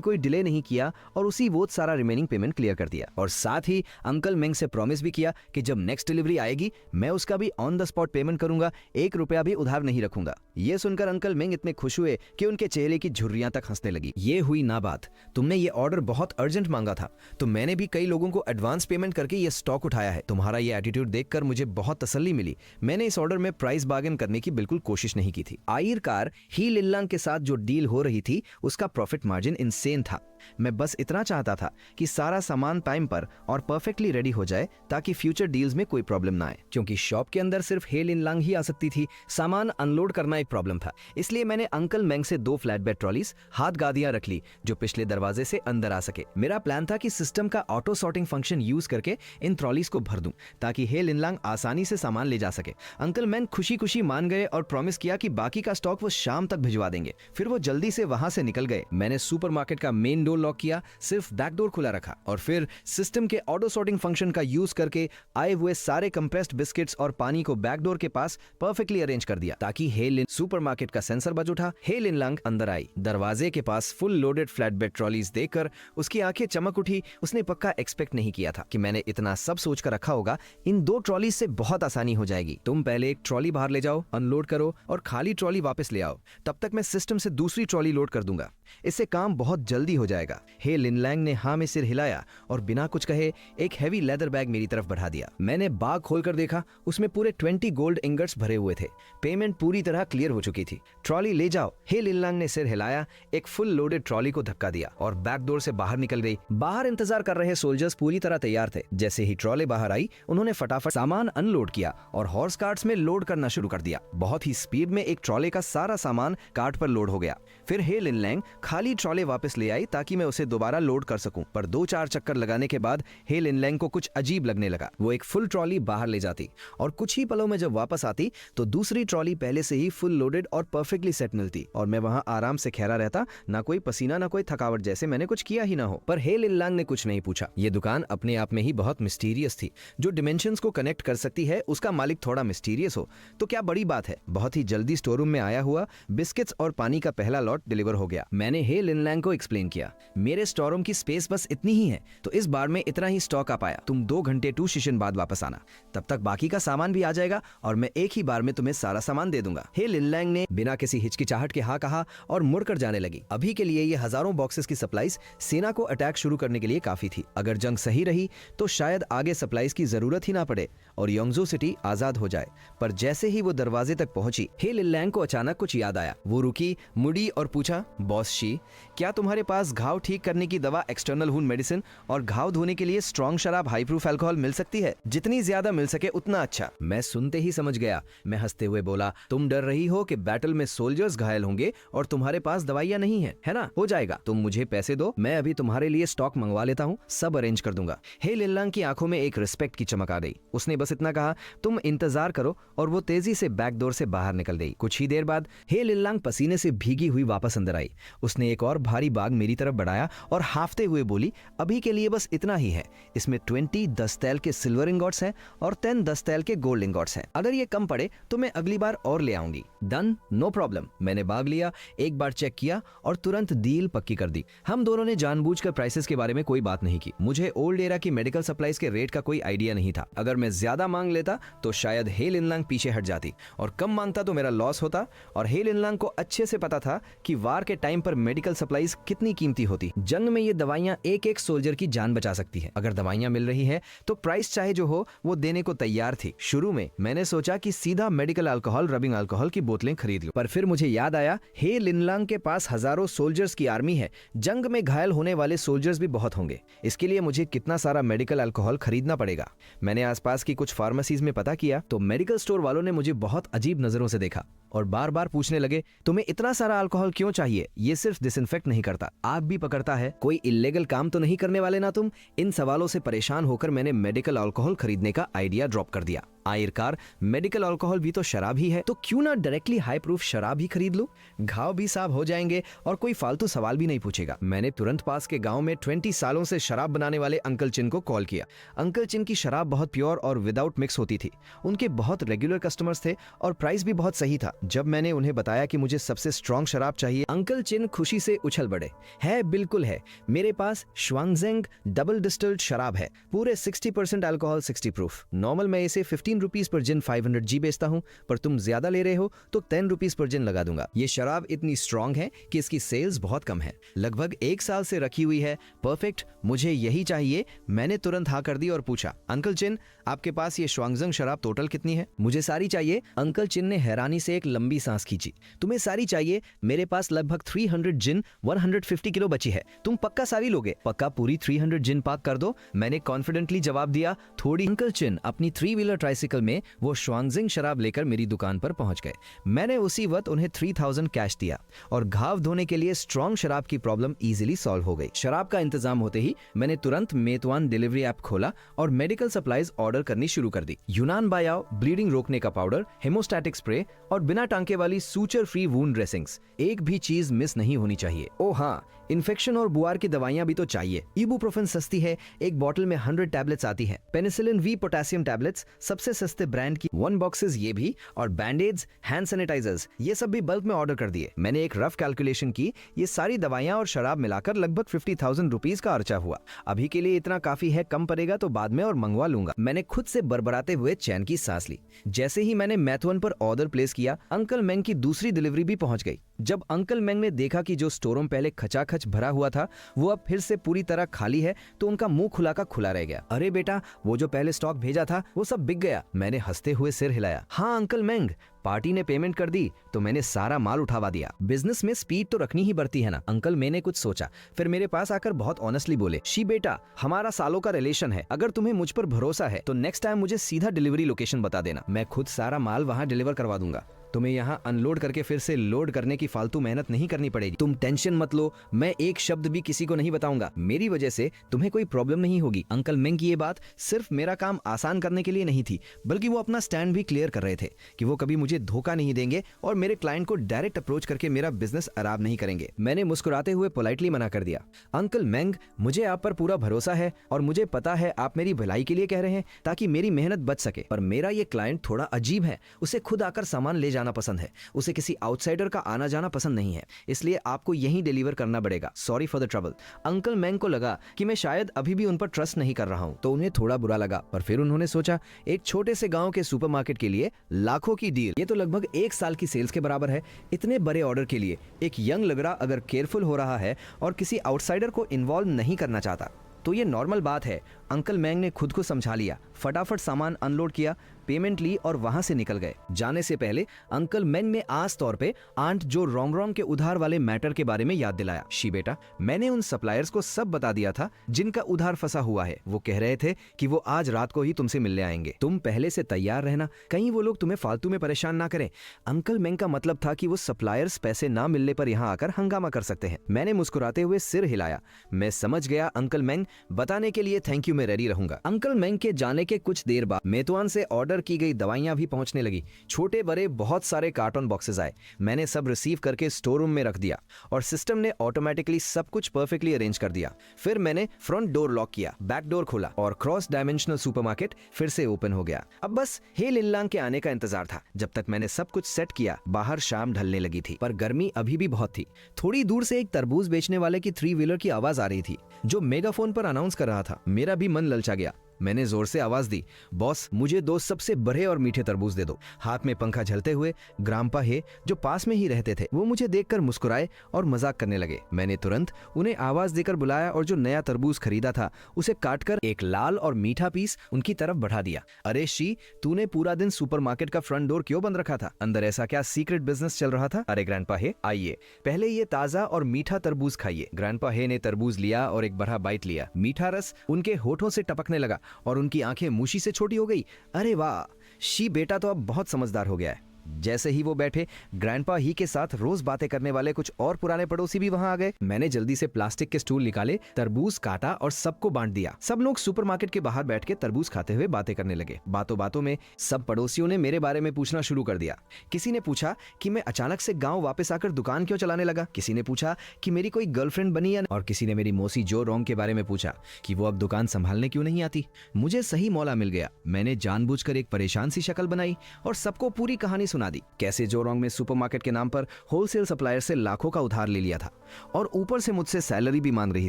कोई डिले नहीं किया और उसी वोट सारा रिमेनिंग पेमेंट क्लियर कर दिया। और साथ ही अंकल मैंग से प्रॉमिस भी किया कि जब नेक्स्ट डिलीवरी आएगी मैं उसका भी ऑन द स्पॉट पेमेंट करूंगा, 1 रुपया भी उधार नहीं रखूंगा। ये सुनकर अंकल मैंग इतने खुश हुए कि उनके चेहरे की झुर्रियां तक हंसने लगी। ये हुई ना बात, तुमने ये ऑर्डर बहुत अर्जेंट मांगा था, तो मैंने भी कई लोगों को एडवांस पेमेंट करके ये स्टॉक उठाया है। तुम्हारा ये एटीट्यूड देखकर मुझे बहुत तसल्ली मिली। मैंने इस ऑर्डर में प्राइस बार्गेन करने की बिल्कुल कोशिश नहीं की थी। आयर कार ही लिनलांग के साथ जो डील हो रही थी उसका प्रॉफिट मार्जिन इनसेन था। मैं बस इतना चाहता था कि सारा सामान टाइम पर और परफेक्टली रेडी हो जाए ताकि फ्यूचर डील्स में कोई प्रॉब्लम ना आए। क्योंकि शॉप के अंदर सिर्फ हे लिनलांग ही आ सकती थी, सामान अनलोड करना एक प्रॉब्लम था। इसलिए मैंने अंकल मैंग से 2 फ्लैटबेड ट्रॉलीज हाथ गादियां रख ली जो पिछले दरवाजे से अंदर आ सके। मेरा प्लान था कि सिस्टम का ऑटो सॉर्टिंग फंक्शन यूज करके इन ट्रॉलीज को भर दूं ताकि हे लिनलांग आसानी से सामान ले जा सके। अंकल मैंग खुशी खुशी मान गए और प्रॉमिस किया कि बाकी का स्टॉक वो शाम तक भिजवा देंगे। फिर वो जल्दी से वहां से निकल गए। मैंने सुपरमार्केट का मेन डोर लॉक किया, सिर्फ बैक डोर खुला रखा और फिर सिस्टम के ऑटो सॉर्टिंग फंक्शन का यूज करके आए हुए सारे कंप्रेस्ड बिस्किट्स और पानी को बैक डोर के पास परफेक्टली अरेंज कर दिया ताकि हे लिन सुपरमार्केट का सेंसर बज उठा। हे लिनलांग अंदर आई। दरवाजे के पास फुल लोडेड फ्लैटबेड ट्रॉलीज देखकर उसकी आंखें चमक उठी। उसने पक्का एक्सपेक्ट नहीं किया था कि मैंने इतना सब सोच कर रखा होगा। इन 2 ट्रॉलीज से बहुत आसानी हो जाएगी। तुम पहले एक ट्रॉली बाहर ले जाओ, अनलोड करो और खाली ट्रॉली वापस ले आओ। तब तक मैं सिस्टम से दूसरी ट्रॉली लोड कर दूंगा। इससे काम बहुत जल्दी हो जाएगा। हे लिनलांग ने हाँ में सिर हिलाया और बिना कुछ कहे एक हैवी लेदर बैग मेरी तरफ बढ़ा दिया। मैंने बैग खोलकर देखा, उसमें पूरे 20 गोल्ड इंगट्स भरे हुए थे। पेमेंट पूरी तरह क्लियर क्लियर हो चुकी थी। ट्रॉली ले जाओ। हे लिनलांग ने सिर हिलाया, एक फुल लोडेड ट्रॉली को धक्का दिया और बैक डोर से बाहर निकल गई। बाहर इंतजार कर रहे सोल्जर्स पूरी तरह तैयार थे। जैसे ही ट्रॉली बाहर आई, उन्होंने फटाफट सामान अनलोड किया और हॉर्स कार्ट्स में लोड करना शुरू कर दिया। बहुत ही स्पीड में एक ट्रॉली का सारा सामान कार्ट पर लोड हो गया। फिर हे लिनलांग खाली ट्रॉली वापस ले आई ताकि मैं उसे दोबारा लोड कर सकूं, पर 2-4 चक्कर लगाने के बाद हे लिनलांग को कुछ अजीब लगने लगा। वो एक फुल ट्रॉली बाहर ले जाती और कुछ ही पलों में जब वापस आती तो दूसरी ट्रॉली पहले से ही फुल लोडेड और परफेक्टली सेट मिलती और मैं वहां आराम से खड़ा रहता, ना कोई पसीना ना कोई थकावट, जैसे मैंने कुछ किया ही ना हो। पर हे लिनलांग ने कुछ नहीं पूछा। ये दुकान अपने आप में ही बहुत मिस्टीरियस थी। जो डिमेंशंस को कनेक्ट कर सकती है उसका मालिक थोड़ा मिस्टीरियस हो तो क्या बड़ी बात है। बहुत ही जल्दी स्टोर रूम में आया हुआ बिस्किट्स और पानी का पहला लॉट डिलीवर हो गया। मैंने हे लिनलांग को एक्सप्लेन किया, मेरे स्टोर रूम की स्पेस बस इतनी ही है तो इस बार में इतना ही स्टॉक आ पाया। तुम 2 घंटे 2 सेशन बाद वापस आना, तब तक बाकी का सामान भी आ जाएगा और मैं एक ही बार में तुम्हें सारा सामान दे दूंगा। हे लिनलांग ने बिना किसी हिचकिचाहट के हाँ कहा और मुड़कर जाने लगी। अभी के लिए ये हजारों बॉक्सेस की सप्लाईज सेना को अटैक शुरू करने के लिए काफी थी। अगर जंग सही रही तो शायद आगे सप्लाईज की जरूरत ही ना पड़े और योंगजो सिटी आजाद हो जाए। पर जैसे ही वो दरवाजे तक पहुंची, हे लिनलांग को अचानक कुछ याद आया। वो रुकी, मुड़ी और पूछा, बॉस शी, क्या तुम्हारे पास घाव ठीक करने की दवा, एक्सटर्नल वुंड मेडिसिन और घाव धोने के लिए स्ट्रॉन्ग शराब, हाई प्रूफ अल्कोहल मिल सकती है? जितनी ज्यादा मिल सके उतना अच्छा। मैं सुनते ही समझ गया। मैं हंसते हुए बोला, तुम डर रही हो कि बैटल में सोल्जर्स घायल होंगे और तुम्हारे पास दवाइयां नहीं है, है ना? हो जाएगा, तुम मुझे पैसे दो, मैं अभी तुम्हारे लिए स्टॉक मंगवा लेता हूँ, सब अरेंज कर दूंगा। हे लिनलांग की आंखों में एक रिस्पेक्ट की चमक आ गई। उसने बस इतना कहा, तुम इंतजार करो, और वो तेजी से बैक डोर से बाहर निकल गई। कुछ ही देर बाद हे लिनलांग पसीने से भीगी हुई वापस अंदर आई। उसने एक और भारी बैग मेरी तरफ बढ़ाया और हाफते हुए बोली, अभी के लिए बस इतना ही है। इसमें 20 10 तैल के सिल्वर इंगॉट्स हैं और 10 10 तैल के गोल्ड इंगॉट्स हैं। अगर ये कम पड़े तो मैं अगली बार और ले आऊंगी। Done, no problem. मैंने बैग लिया, एक बार चेक किया और तुरंत डील पक्की कर दी। हम दोनों ने जानबूझकर प्राइसेस के बारे में कोई बात नहीं की। मुझे ओल्ड एरा की मेडिकल सप्लाईज के रेट का कोई आइडिया नहीं था। अगर मैं ज्यादा मांग लेता तो शायद हे लिनलांग पीछे हट जाती और कम मांगता तो मेरा लॉस होता। और हे लिनलांग को अच्छे से पता था कि वार के टाइम पर मेडिकल सप्लाईज कितनी कीमती होती। जंग में ये दवाइयां एक एक सोल्जर की जान बचा सकती है। अगर दवाइयां मिल रही है तो प्राइस चाहे जो हो वो देने को तैयार थी। शुरू में मैंने सोचा कि सीधा मेडिकल अल्कोहल, रबिंग अल्कोहल की बोतलें खरीद लूं, पर फिर मुझे याद आया हे लिनलांग के पास हजारों सोल्जर्स की आर्मी है। जंग में घायल होने वाले सोल्जर्स भी बहुत होंगे। इसके लिए मुझे कितना सारा मेडिकल अल्कोहल खरीदना पड़ेगा। मैंने आसपास की कुछ फार्मेसीज में पता किया तो मेडिकल स्टोर वालों ने मुझे बहुत अजीब नजरों से देखा और बार बार पूछने लगे, तुम्हें इतना सारा अल्कोहल क्यों चाहिए? ये सिर्फ डिसइंफेक्ट नहीं करता, आग भी पकड़ता है। कोई इल्लीगल काम तो नहीं करने वाले ना तुम? इन सवालों से परेशान होकर मैंने मेडिकल अल्कोहल खरीदने का आइडिया ड्रॉप कर दिया। आखिरकार मेडिकल अल्कोहल भी तो शराब ही है, तो क्यों ना डायरेक्टली हाई प्रूफ शराब ही खरीद लूं? घाव भी साफ हो जाएंगे और कोई फालतू सवाल भी नहीं पूछेगा। मैंने तुरंत पास के गांव में 20 सालों से शराब बनाने वाले अंकल चिन को कॉल किया। अंकल चिन की शराब बहुत प्योर और विदाउट मिक्स होती थी। उनके बहुत रेगुलर कस्टमर्स थे और प्राइस भी बहुत सही था। जब मैंने उन्हें बताया कि मुझे सबसे स्ट्रॉन्ग शराब चाहिए, अंकल चिन खुशी से उछल पड़े। है, बिल्कुल है, मेरे पास श्वांगजेंग डबल डिस्टिल्ड शराब है, पूरे 60% अल्कोहल, 60 प्रूफ। नॉर्मल मैं इसे 15 रुपीज पर जिन 500 जी बेचता हूँ, पर तुम ज्यादा ले रहे हो तो 10 रुपीज पर जिन लगा दूंगा। ये शराब इतनी स्ट्रॉन्ग है कि इसकी सेल्स बहुत कम है, लगभग 1 साल से रखी हुई है। परफेक्ट, मुझे यही चाहिए। मैंने तुरंत हाँ कर दी और पूछा, अंकल चिन आपके पास ये श्वांगजेंग शराब टोटल कितनी है? मुझे सारी चाहिए। अंकल चिन ने हैरानी से एक लंबी सांस खींची। तुम्हें सारी चाहिए? मेरे पास लगभग 300 जिन 150 किलो बची है। तुम पक्का सारी लोगे? पक्का पूरी 300 जिन पाक कर दो, मैंने कॉन्फिडेंटली जवाब दिया। थोड़ी। अंकल चिन अपनी 3 व्हीलर ट्राइसिकल में वो श्वांगजेंग शराब लेकर मेरी दुकान पर पहुंच गए। मैंने उसी वक्त उन्हें 3000 कैश दिया और घाव धोने के लिए स्ट्रॉन्ग शराब की प्रॉब्लम इजीली सॉल्व हो गई। शराब का इंतजाम होते ही मैंने तुरंत मेतवान डिलीवरी ऐप खोला और मेडिकल सप्लाईज ऑर्डर करनी शुरू कर दी। यूनान बायाओ, ब्लीडिंग रोकने का पाउडर, हेमोस्टैटिक स्प्रे और बिना टांके वाली सूचर फ्री वूंड ड्रेसिंग्स। एक भी चीज मिस नहीं होनी चाहिए। ओ हाँ, इन्फेक्शन और बुआर की दवाइयां भी तो चाहिए। इबुप्रोफेन सस्ती है, एक बॉटल में 100 टैबलेट्स आती है। पेनिसिलिन वी पोटेशियम टैबलेट्स सबसे सस्ते ब्रांड की 1 बॉक्सेस ये भी, और बैंडेड्स, हैंड सैनिटाइजर्स ये सब भी बल्क में ऑर्डर कर दिए। मैंने एक रफ कैलकुलेशन की, ये सारी दवाइयां और शराब मिलाकर लगभग 50,000 रुपीज का खर्चा हुआ। अभी के लिए इतना काफी है, कम पड़ेगा तो बाद में और मंगवा लूंगा। मैंने खुद से बरबराते हुए चैन की सांस ली। जैसे ही मैंने मैथवन पर ऑर्डर प्लेस किया, अंकल मेंग की दूसरी डिलीवरी भी पहुंच गई। जब अंकल मेंग ने देखा कि जो स्टोर रूम पहले खचाखच खच भरा हुआ था वो अब फिर से पूरी तरह खाली है, तो उनका मुंह खुला का खुला रह गया। अरे बेटा, वो जो पहले स्टॉक भेजा था वो सब बिक गया। मैंने हंसते हुए सिर हिलाया। हाँ अंकल मेंग, पार्टी ने पेमेंट कर दी तो मैंने सारा माल उठावा दिया। बिजनेस में स्पीड तो रखनी ही पड़ती है ना। अंकल मैंने कुछ सोचा, फिर मेरे पास आकर बहुत ऑनेस्टली बोले, शी बेटा, हमारा सालों का रिलेशन है, अगर तुम्हें मुझ पर भरोसा है तो नेक्स्ट टाइम मुझे सीधा डिलीवरी लोकेशन बता देना, मैं खुद सारा माल वहाँ डिलीवर करवा दूंगा। तुम्हें यहाँ अनलोड करके फिर से लोड करने की फालतू मेहनत नहीं करनी पड़ेगी। तुम टेंशन मत लो, मैं एक शब्द भी किसी को नहीं बताऊंगा, मेरी वजह से तुम्हें कोई प्रॉब्लम नहीं होगी। अंकल मेंग की ये बात सिर्फ मेरा काम आसान करने के लिए नहीं थी, बल्कि वो अपना स्टैंड भी क्लियर कर रहे थे कि वो कभी मुझे धोखा नहीं देंगे और मेरे क्लाइंट को डायरेक्ट अप्रोच करके मेरा बिजनेस खराब नहीं करेंगे। मैंने मुस्कुराते हुए पोलाइटली मना कर दिया, अंकल मेंग, मुझे आप पर पूरा भरोसा है और मुझे पता है आप मेरी भलाई के लिए कह रहे हैं ताकि मेरी मेहनत बच सके, पर मेरा ये क्लाइंट थोड़ा अजीब है, उसे खुद आकर सामान ले जाना पसंद है, उसे किसी आउटसाइडर का आना जाना पसंद नहीं है, इसलिए आपको यहीं डिलीवर करना पड़ेगा। Sorry for the trouble. Uncle Meng को लगा कि मैं शायद अभी भी उन पर ट्रस्ट नहीं कर रहा हूं, तो उन्हें थोड़ा बुरा लगा, पर फिर उन्होंने सोचा एक छोटे से गांव के सुपरमार्केट के लिए लाखों की डील, ये तो लगभग 1 साल की सेल्स के बराबर है। इतने बड़े ऑर्डर के लिए एक यंग लगड़ा अगर केयरफुल हो रहा है और किसी आउटसाइडर को इन्वॉल्व नहीं करना चाहता तो ये नॉर्मल बात है। अंकल मेंग ने खुद को समझा लिया, फटाफट सामान अनलोड किया, पेमेंट ली और वहां से निकल गए। जाने से पहले अंकल मेंग ने आस तौर पे आंट जो रोम के उधार वाले मैटर के बारे में याद दिलाया। शी बेटा, मैंने उन सप्लायर्स को सब बता दिया था जिनका उधार फंसा हुआ है, वो कह रहे थे कि वो आज रात को ही तुमसे मिलने आएंगे, तुम पहले से तैयार रहना, कहीं वो लोग तुम्हें फालतू में परेशान ना करें। अंकल मेंग का मतलब था कि वो सप्लायर्स पैसे ना मिलने पर यहाँ आकर हंगामा कर सकते हैं। मैंने मुस्कुराते हुए सिर हिलाया, मैं समझ गया अंकल मेंग, बताने के लिए थैंक यू, मैं रेडी रहूंगा। अंकल मेंग के जाने के कुछ देर बाद मेतवान से ऑर्डर की गई दवाइयां भी पहुंचने लगी। छोटे बड़े बहुत सारे कार्टन बॉक्सेस आए, मैंने सब रिसीव करके स्टोर रूम में रख दिया और सिस्टम ने ऑटोमेटिकली सब कुछ परफेक्टली अरेंज कर दिया। फिर मैंने फ्रंट डोर लॉक किया, बैक डोर खोला और क्रॉस डायमेंशनल सुपरमार्केट फिर से ओपन हो गया। अब बस हे लिनलांग के आने का इंतजार था। जब तक मैंने सब कुछ सेट किया, बाहर शाम ढलने लगी थी, पर गर्मी अभी भी बहुत थी। थोड़ी दूर से एक तरबूज बेचने वाले की 3 व्हीलर की आवाज आ रही थी जो मेगाफोन पर अनाउंस कर रहा था। मेरा भी मन ललचा गया। मैंने जोर से आवाज दी, बॉस मुझे 2 सबसे बड़े और मीठे तरबूज दे दो। हाथ में पंखा झलते हुए ग्राम्पा हे जो पास में ही रहते थे वो मुझे देखकर मुस्कुराए और मजाक करने लगे। मैंने तुरंत उन्हें आवाज देकर बुलाया और जो नया तरबूज खरीदा था उसे काटकर एक लाल और मीठा पीस उनकी तरफ बढ़ा दिया। अरे शी, तूने पूरा दिन सुपरमार्केट का फ्रंट डोर क्यों बंद रखा था? अंदर ऐसा क्या सीक्रेट बिजनेस चल रहा था? अरे ग्रैंडपा हे, आइए पहले ये ताजा और मीठा तरबूज खाइए। ग्रैंडपा हे ने तरबूज लिया और एक बड़ा बाइट लिया। मीठा रस उनके होठों से टपकने लगा और उनकी आंखें मूशी से छोटी हो गई। अरे वाह, शी बेटा तो अब बहुत समझदार हो गया है। जैसे ही वो बैठे, ग्रैंडपा ही के साथ रोज बातें करने वाले कुछ और पुराने पड़ोसी भी वहां आ गए। मैंने जल्दी से प्लास्टिक के स्टूल निकाले, तरबूज काटा और सबको बांट दिया। सब लोग सुपरमार्केट के बाहर बैठ के तरबूज खाते हुए बातें करने लगे। बातों बातों में सब पड़ोसियों ने मेरे बारे में पूछना शुरू कर दिया। किसी ने पूछा कि मैं अचानक से गाँव वापस आकर दुकान क्यों चलाने लगा, किसी ने पूछा कि मेरी कोई गर्लफ्रेंड बनी या, और किसी ने मेरी मौसी जो रोंग के बारे में पूछा कि वो अब दुकान संभालने क्यों नहीं आती। मुझे सही मौला मिल गया। मैंने जानबूझकर एक परेशान सी शक्ल बनाई और सबको पूरी कहानी सुना दी। कैसे जोरोंग में सुपरमार्केट के नाम पर होलसेल सप्लायर से लाखों का उधार ले लिया था और ऊपर से मुझसे सैलरी भी मांग रही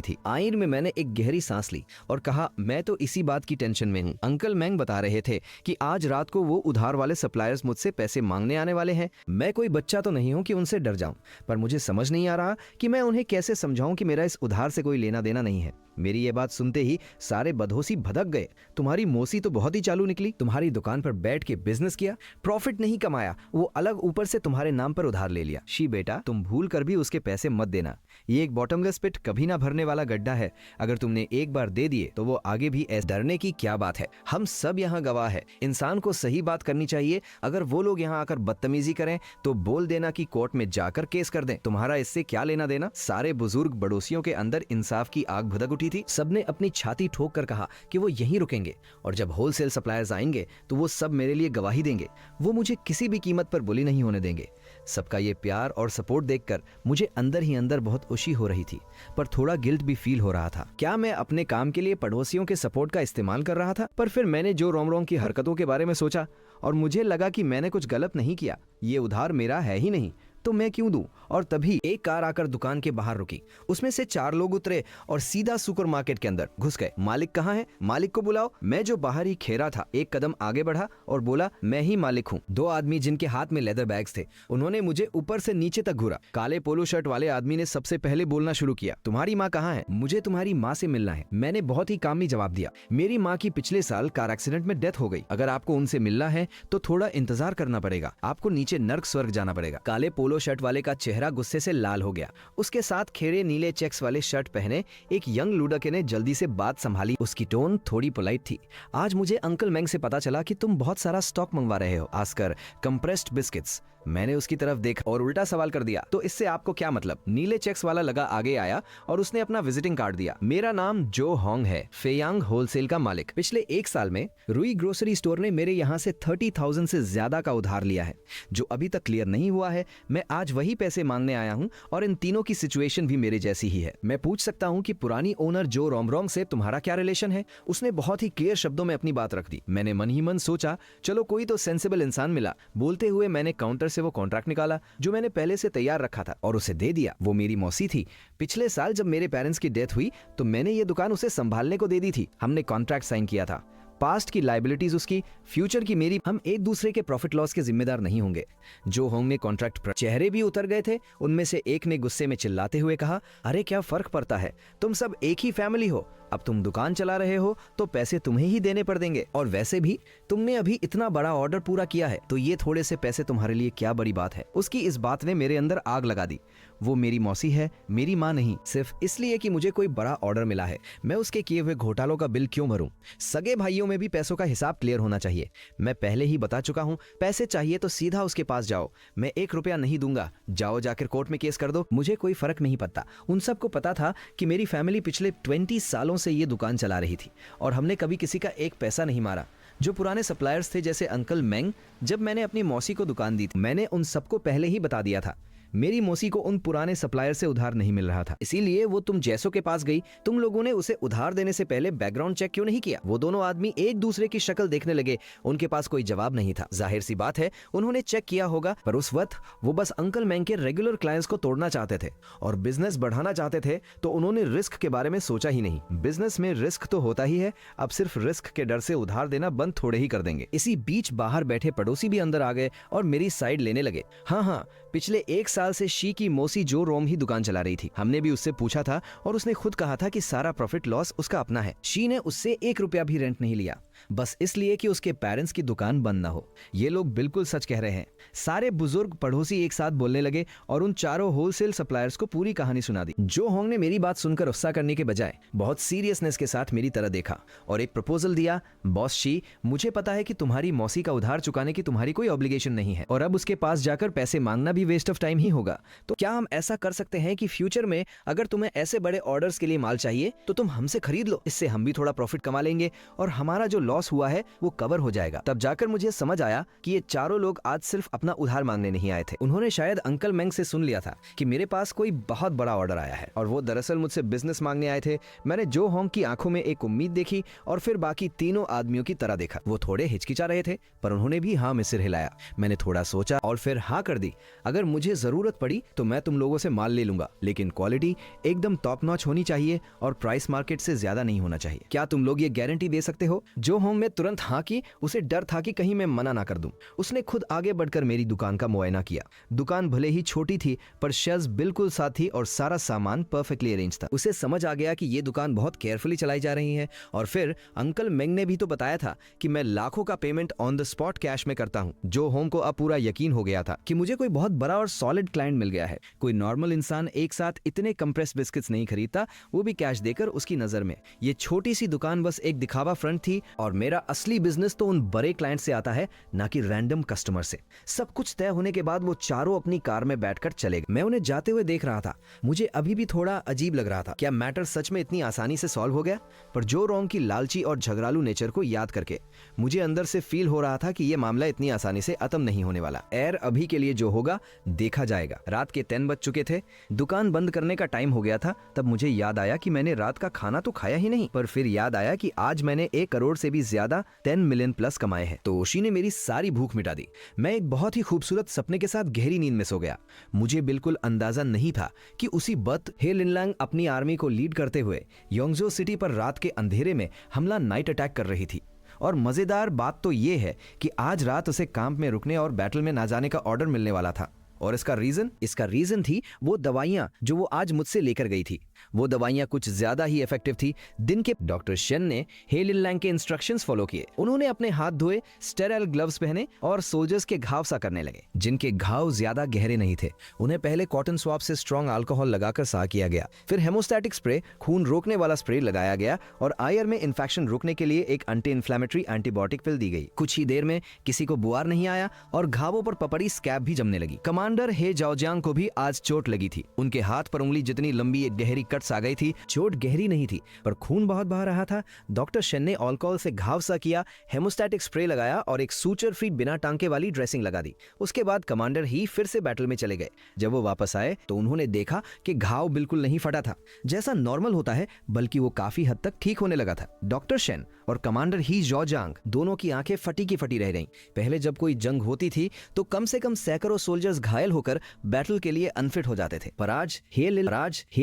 थी। आखिर में मैंने एक गहरी सांस ली और कहा, मैं तो इसी बात की टेंशन में हूँ। अंकल मेंग बता रहे थे कि आज रात को वो उधार वाले सप्लायर्स मुझसे पैसे मांगने आने वाले हैं। मैं कोई बच्चा तो नहीं हूँ कि उनसे डर जाऊं, पर मुझे समझ नहीं आ रहा कि मैं उन्हें कैसे समझाऊं कि मेरा इस उधार से कोई लेना देना नहीं है। मेरी ये बात सुनते ही सारे बदहोशी भदक गए। तुम्हारी मौसी तो बहुत ही चालू निकली, तुम्हारी दुकान पर बैठ के बिजनेस किया, प्रॉफिट नहीं कमाया, वो अलग ऊपर से तुम्हारे नाम पर उधार ले लिया। शी बेटा, तुम भूल कर भी उसके पैसे मत देना। ये एक बॉटमलेस पिट, कभी ना भरने वाला गड्ढा है। अगर तुमने एक बार दे दिए तो वो आगे भी ऐसे डरने की क्या बात है। हम सब यहाँ गवाह है। इंसान को सही बात करनी चाहिए। अगर वो लोग यहाँ आकर बदतमीजी करें तो बोल देना कि कोर्ट में जाकर केस कर दें। तुम्हारा इससे क्या लेना देना। सारे बुजुर्ग बड़ोसियों के अंदर इंसाफ की आग भड़क उठी थी। सबने अपनी छाती ठोक कर कहा कि वो यहीं रुकेंगे और जब होलसेल सप्लायर्स आएंगे तो वो सब मेरे लिए गवाही देंगे। वो मुझे किसी भी कीमत पर बुली नहीं होने देंगे। सबका ये प्यार और सपोर्ट देखकर मुझे अंदर ही अंदर बहुत खुशी हो रही थी, पर थोड़ा गिल्ट भी फील हो रहा था। क्या मैं अपने काम के लिए पड़ोसियों के सपोर्ट का इस्तेमाल कर रहा था? पर फिर मैंने जो रोम की हरकतों के बारे में सोचा और मुझे लगा कि मैंने कुछ गलत नहीं किया। ये उधार मेरा है ही नहीं, तो मैं क्यों दूं? और तभी एक कार आकर दुकान के बाहर रुकी। उसमें से 4 लोग उतरे और सीधा सुपरमार्केट के अंदर घुस गए। मालिक कहाँ है? मालिक को बुलाओ। मैं जो बाहर ही खेरा था, एक कदम आगे बढ़ा और बोला, मैं ही मालिक हूँ। 2 आदमी जिनके हाथ में लेदर बैग्स थे, उन्होंने मुझे ऊपर से नीचे तक घूरा। काले पोलो शर्ट वाले आदमी ने सबसे पहले बोलना शुरू किया, तुम्हारी माँ कहाँ है? मुझे तुम्हारी माँ से मिलना है। मैंने बहुत ही कामी जवाब दिया, मेरी माँ की पिछले साल कार एक्सीडेंट में डेथ हो गई। अगर आपको उनसे मिलना है तो थोड़ा इंतजार करना पड़ेगा, आपको नीचे नर्क स्वर्ग जाना पड़ेगा। काले पोलो शर्ट वाले का चेहरा गुस्से से लाल हो गया। उसके साथ खेरे नीले चेक्स वाले शर्ट पहने एक यंग लुड़के ने जल्दी से बात संभाली। उसकी टोन थोड़ी पोलाइट थी। आज मुझे अंकल मैंग से पता चला कि तुम बहुत सारा स्टॉक मंगवा रहे हो, खासकर कंप्रेस्ड बिस्किट्स। मैंने उसकी तरफ देखा और उल्टा सवाल कर दिया, तो इससे आपको क्या मतलब? नीले चेक्स वाला लगा आगे आया और उसने अपना विजिटिंग कार्ड दिया। मेरा नाम जो होंग है, फेयांग होलसेल का मालिक। पिछले 1 साल में रुई ग्रोसरी स्टोर ने मेरे यहाँ से 30,000 से ज्यादा का उधार लिया है, जो अभी तक क्लियर नहीं हुआ है। मैं आज वही पैसे मांगने आया हूँ और इन तीनों की सिचुएशन भी मेरे जैसी ही है। मैं पूछ सकता हूँ कि पुरानी ओनर जो रोमरोंग से तुम्हारा क्या रिलेशन है? उसने बहुत ही क्लियर शब्दों में अपनी बात रख दी। मैंने मन ही मन सोचा, चलो कोई तो सेंसिबल इंसान मिला। बोलते हुए मैंने काउंटर से वो कॉन्ट्रैक्ट निकाला जो मैंने पहले से तैयार रखा था और उसे दे दिया। वो मेरी मौसी थी। पिछले साल जब मेरे पेरेंट्स की डेथ हुई तो मैंने ये दुकान उसे संभालने को दे दी थी। हमने कॉन्ट्रैक्ट साइन किया था। पास्ट की लाइबिलिटीज उसकी, फ्यूचर की मेरी। हम एक दूसरे के प्रॉफिट लॉस के जिम्मेदार नहीं होंगे। जो होंग ने कॉन्ट्रैक्ट पर चेहरे भी उतर गए थे। उनमें से एक ने गुस्से में चिल्लाते हुए कहा, अरे क्या फर्क पड़ता है, तुम सब एक ही फैमिली हो। अब तुम दुकान चला रहे हो तो पैसे तुम्हें ही देने पड़ देंगे, और वैसे भी तुमने अभी इतना बड़ा ऑर्डर पूरा किया है तो ये थोड़े से पैसे तुम्हारे लिए क्या बड़ी बात है। उसकी इस बात ने मेरे अंदर आग लगा दी। वो मेरी मौसी है, मेरी माँ नहीं। सिर्फ इसलिए कि मुझे कोई बड़ा ऑर्डर मिला है, मैं उसके किए हुए घोटालों का बिल क्यों भरूं? सगे भाइयों में भी पैसों का हिसाब क्लियर होना चाहिए। मैं पहले ही बता चुका हूं, पैसे चाहिए तो सीधा उसके पास जाओ। मैं 1 रुपया नहीं दूंगा। जाओ जाकर कोर्ट में केस कर दो, मुझे कोई फर्क नहीं पड़ता। उन सबको पता था कि मेरी फैमिली पिछले 20 सालों से ये दुकान चला रही थी और हमने कभी किसी का एक पैसा नहीं मारा। जो पुराने सप्लायर्स थे जैसे अंकल मैंग, जब मैंने अपनी मौसी को दुकान दी थी, मैंने उन सबको पहले ही बता दिया था मेरी मौसी को उन पुराने सप्लायर से उधार नहीं मिल रहा था। इसीलिए वो तुम जैसों के पास गई। तुम लोगों ने उसे उधार देने से पहले बैकग्राउंड चेक क्यों नहीं किया? वो दोनों आदमी एक दूसरे की शक्ल देखने लगे। उनके पास कोई जवाब नहीं था। जाहिर सी बात है उन्होंने चेक किया होगा, पर उस वक्त वो बस अंकल मैंग के रेगुलर क्लाइंट्स को तोड़ना चाहते थे और बिजनेस बढ़ाना चाहते थे, तो उन्होंने रिस्क के बारे में सोचा ही नहीं। बिजनेस में रिस्क तो होता ही है, अब सिर्फ रिस्क के डर से उधार देना बंद थोड़े ही कर देंगे। इसी बीच बाहर बैठे पड़ोसी भी अंदर आ गए और मेरी साइड लेने लगे। हाँ, पिछले 1 साल से शी की मौसी जो रोम ही दुकान चला रही थी। हमने भी उससे पूछा था और उसने खुद कहा था कि सारा प्रॉफिट लॉस उसका अपना है। शी ने उससे 1 रुपया भी रेंट नहीं लिया, बस इसलिए कि उसके पेरेंट्स की दुकान बंद ना हो। ये लोग बिल्कुल सच कह रहे हैं। सारे बुजुर्ग पड़ोसी एक साथ बोलने लगे और उन चारों होलसेल सप्लायर्स को पूरी कहानी सुना दी। जो होंग ने मेरी बात सुनकर गुस्सा करने के बजाय बहुत सीरियसनेस के साथ मेरी तरह देखा और एक प्रपोजल दिया, बॉस शी, मुझे पता है कि तुम्हारी मौसी का उधार चुकाने की तुम्हारी कोई ऑब्लिगेशन नहीं है और अब उसके पास जाकर पैसे मांगना भी वेस्ट ऑफ टाइम ही होगा। तो क्या हम ऐसा कर सकते हैं कि फ्यूचर में अगर तुम्हें ऐसे बड़े ऑर्डर्स के लिए माल चाहिए तो तुम हमसे खरीद लो। इससे हम भी थोड़ा प्रॉफिट कमा लेंगे और हमारा जो लॉस हुआ है वो कवर हो जाएगा। तब जाकर मुझे समझ आया कि ये चारों लोग आज सिर्फ अपना उधार मांगने नहीं आए थे। उन्होंने शायद अंकल मैंग से सुन लिया था कि मेरे पास कोई बहुत बड़ा ऑर्डर आया है और वो दरअसल मुझसे बिजनेस मांगने आए थे। मैंने जो होंग की आंखों में एक उम्मीद देखी और फिर बाकी तीनों आदमियों की तरह देखा। वो थोड़े हिचकिचा रहे थे पर उन्होंने भी हाँ में सिर हिलाया। मैंने थोड़ा सोचा और फिर हाँ कर दी। अगर मुझे जरूरत पड़ी तो मैं तुम लोगों से माल ले लूंगा, लेकिन क्वालिटी एकदम टॉप नॉच होनी चाहिए और प्राइस मार्केट से ज्यादा नहीं होना चाहिए। क्या तुम लोग ये गारंटी दे सकते हो? जो होंग में तुरंत हाँ की। उसे डर था कि कहीं मैं मना ना कर दूं। उसने खुद आगे बढ़कर मेरी दुकान का मुआयना किया। दुकान भले ही छोटी थी पर शेल्व्स बिल्कुल साफ थी और सारा सामान परफेक्टली अरेंज था। उसे समझ आ गया कि ये दुकान बहुत केयरफुली चलाई जा रही है। और फिर अंकल मेंग ने भी तो बताया था कि मैं लाखों का payment on the spot cash में करता हूँ। जो होंग को अब पूरा यकीन हो गया था कि मुझे कोई बहुत बड़ा और सॉलिड क्लाइंट मिल गया है। कोई नॉर्मल इंसान एक साथ इतने कंप्रेस बिस्किट्स नहीं खरीदता, वो भी कैश देकर। उसकी नजर में ये छोटी सी दुकान बस एक दिखावा फ्रंट थी और मेरा असली बिजनेस तो उन बड़े क्लाइंट से आता है, ना कि रैंडम कस्टमर से। सब कुछ तय होने के बाद वो चारों अपनी कार में बैठकर चले गए। मैं उन्हें जाते हुए देख रहा था। मुझे अभी भी थोड़ा अजीब लग रहा था। क्या मैटर सच में इतनी आसानी से सॉल्व हो गया? पर जो रोंग की लालची और झगड़ालू नेचर को याद करके मुझे अंदर से फील हो रहा था कि ये मामला इतनी आसानी से खत्म नहीं होने वाला। एर अभी के लिए जो होगा देखा जाएगा। रात के 10 बज चुके थे। दुकान बंद करने का टाइम हो गया था। तब मुझे याद आया कि मैंने रात का खाना तो खाया ही नहीं। पर फिर याद आया कि आज मैंने 1 करोड़ से भी भी ज्यादा 10 मिलियन प्लस कमाए हैं। तो ओशी ने मेरी सारी भूख मिटा दी। मैं एक बहुत ही खूबसूरत सपने के साथ गहरी नींद में सो गया। मुझे बिल्कुल अंदाजा नहीं था कि उसी वक्त हे लिनलांग अपनी आर्मी को लीड करते हुए योंगजो सिटी पर रात के अंधेरे में हमला नाइट अटैक कर रही थी। और मजेदार बात तो ये है कि आज रात उसे कैंप में रुकने और बैटल में ना जाने का ऑर्डर मिलने वाला था। और इसका रीजन थी वो दवाइयां जो वो आज मुझसे लेकर गई थी। वो दवाइयां कुछ ज्यादा ही इफेक्टिव थी। दिन के डॉक्टर शेन ने हे लिनलांग के इंस्ट्रक्शंस फॉलो किए। उन्होंने अपने हाथ धोए, स्टेराइल ग्लव्स पहने और सोल्जर्स के घाव सा करने लगे। जिनके घाव ज्यादा गहरे नहीं थे उन्हें पहले कॉटन स्वाब से स्ट्रॉन्ग अल्कोहल लगाकर सा किया गया। फिर हेमोस्टैटिक स्प्रे, खून रोकने वाला स्प्रे लगाया गया और आयर में इन्फेक्शन रोकने के लिए एक एंटी इन्फ्लेमेटरी एंटीबायोटिक पिल दी गई। कुछ ही देर में किसी को बुआर नहीं आया और घावों पर पपड़ी स्कैब भी जमने लगी। कमांडर हे जाओजियांग को भी आज चोट लगी थी। उनके हाथ पर उंगली जितनी लंबी एक गहरी कट्स आ गई थी। चोट गहरी नहीं थी पर खून बहुत बह रहा था। डॉक्टर शेन ने अल्कोहल से घाव सा किया, हेमोस्टैटिक स्प्रे लगाया और एक सूचर फ्री बिना टांके वाली ड्रेसिंग लगा दी। उसके बाद कमांडर ही फिर से बैटल में चले गए। जब वो वापस आए तो उन्होंने देखा कि घाव बिल्कुल नहीं फटा था जैसा नॉर्मल होता है, बल्कि वो काफी हद तक ठीक होने लगा था। डॉक्टर शेन और कमांडर ही जाओजियांग दोनों की आंखें फटी की फटी रह गईं। पहले जब कोई जंग होती थी तो कम से कम सैकड़ों सोल्जर्स घायल होकर बैटल के लिए अनफिट हो जाते थे। पर आज हे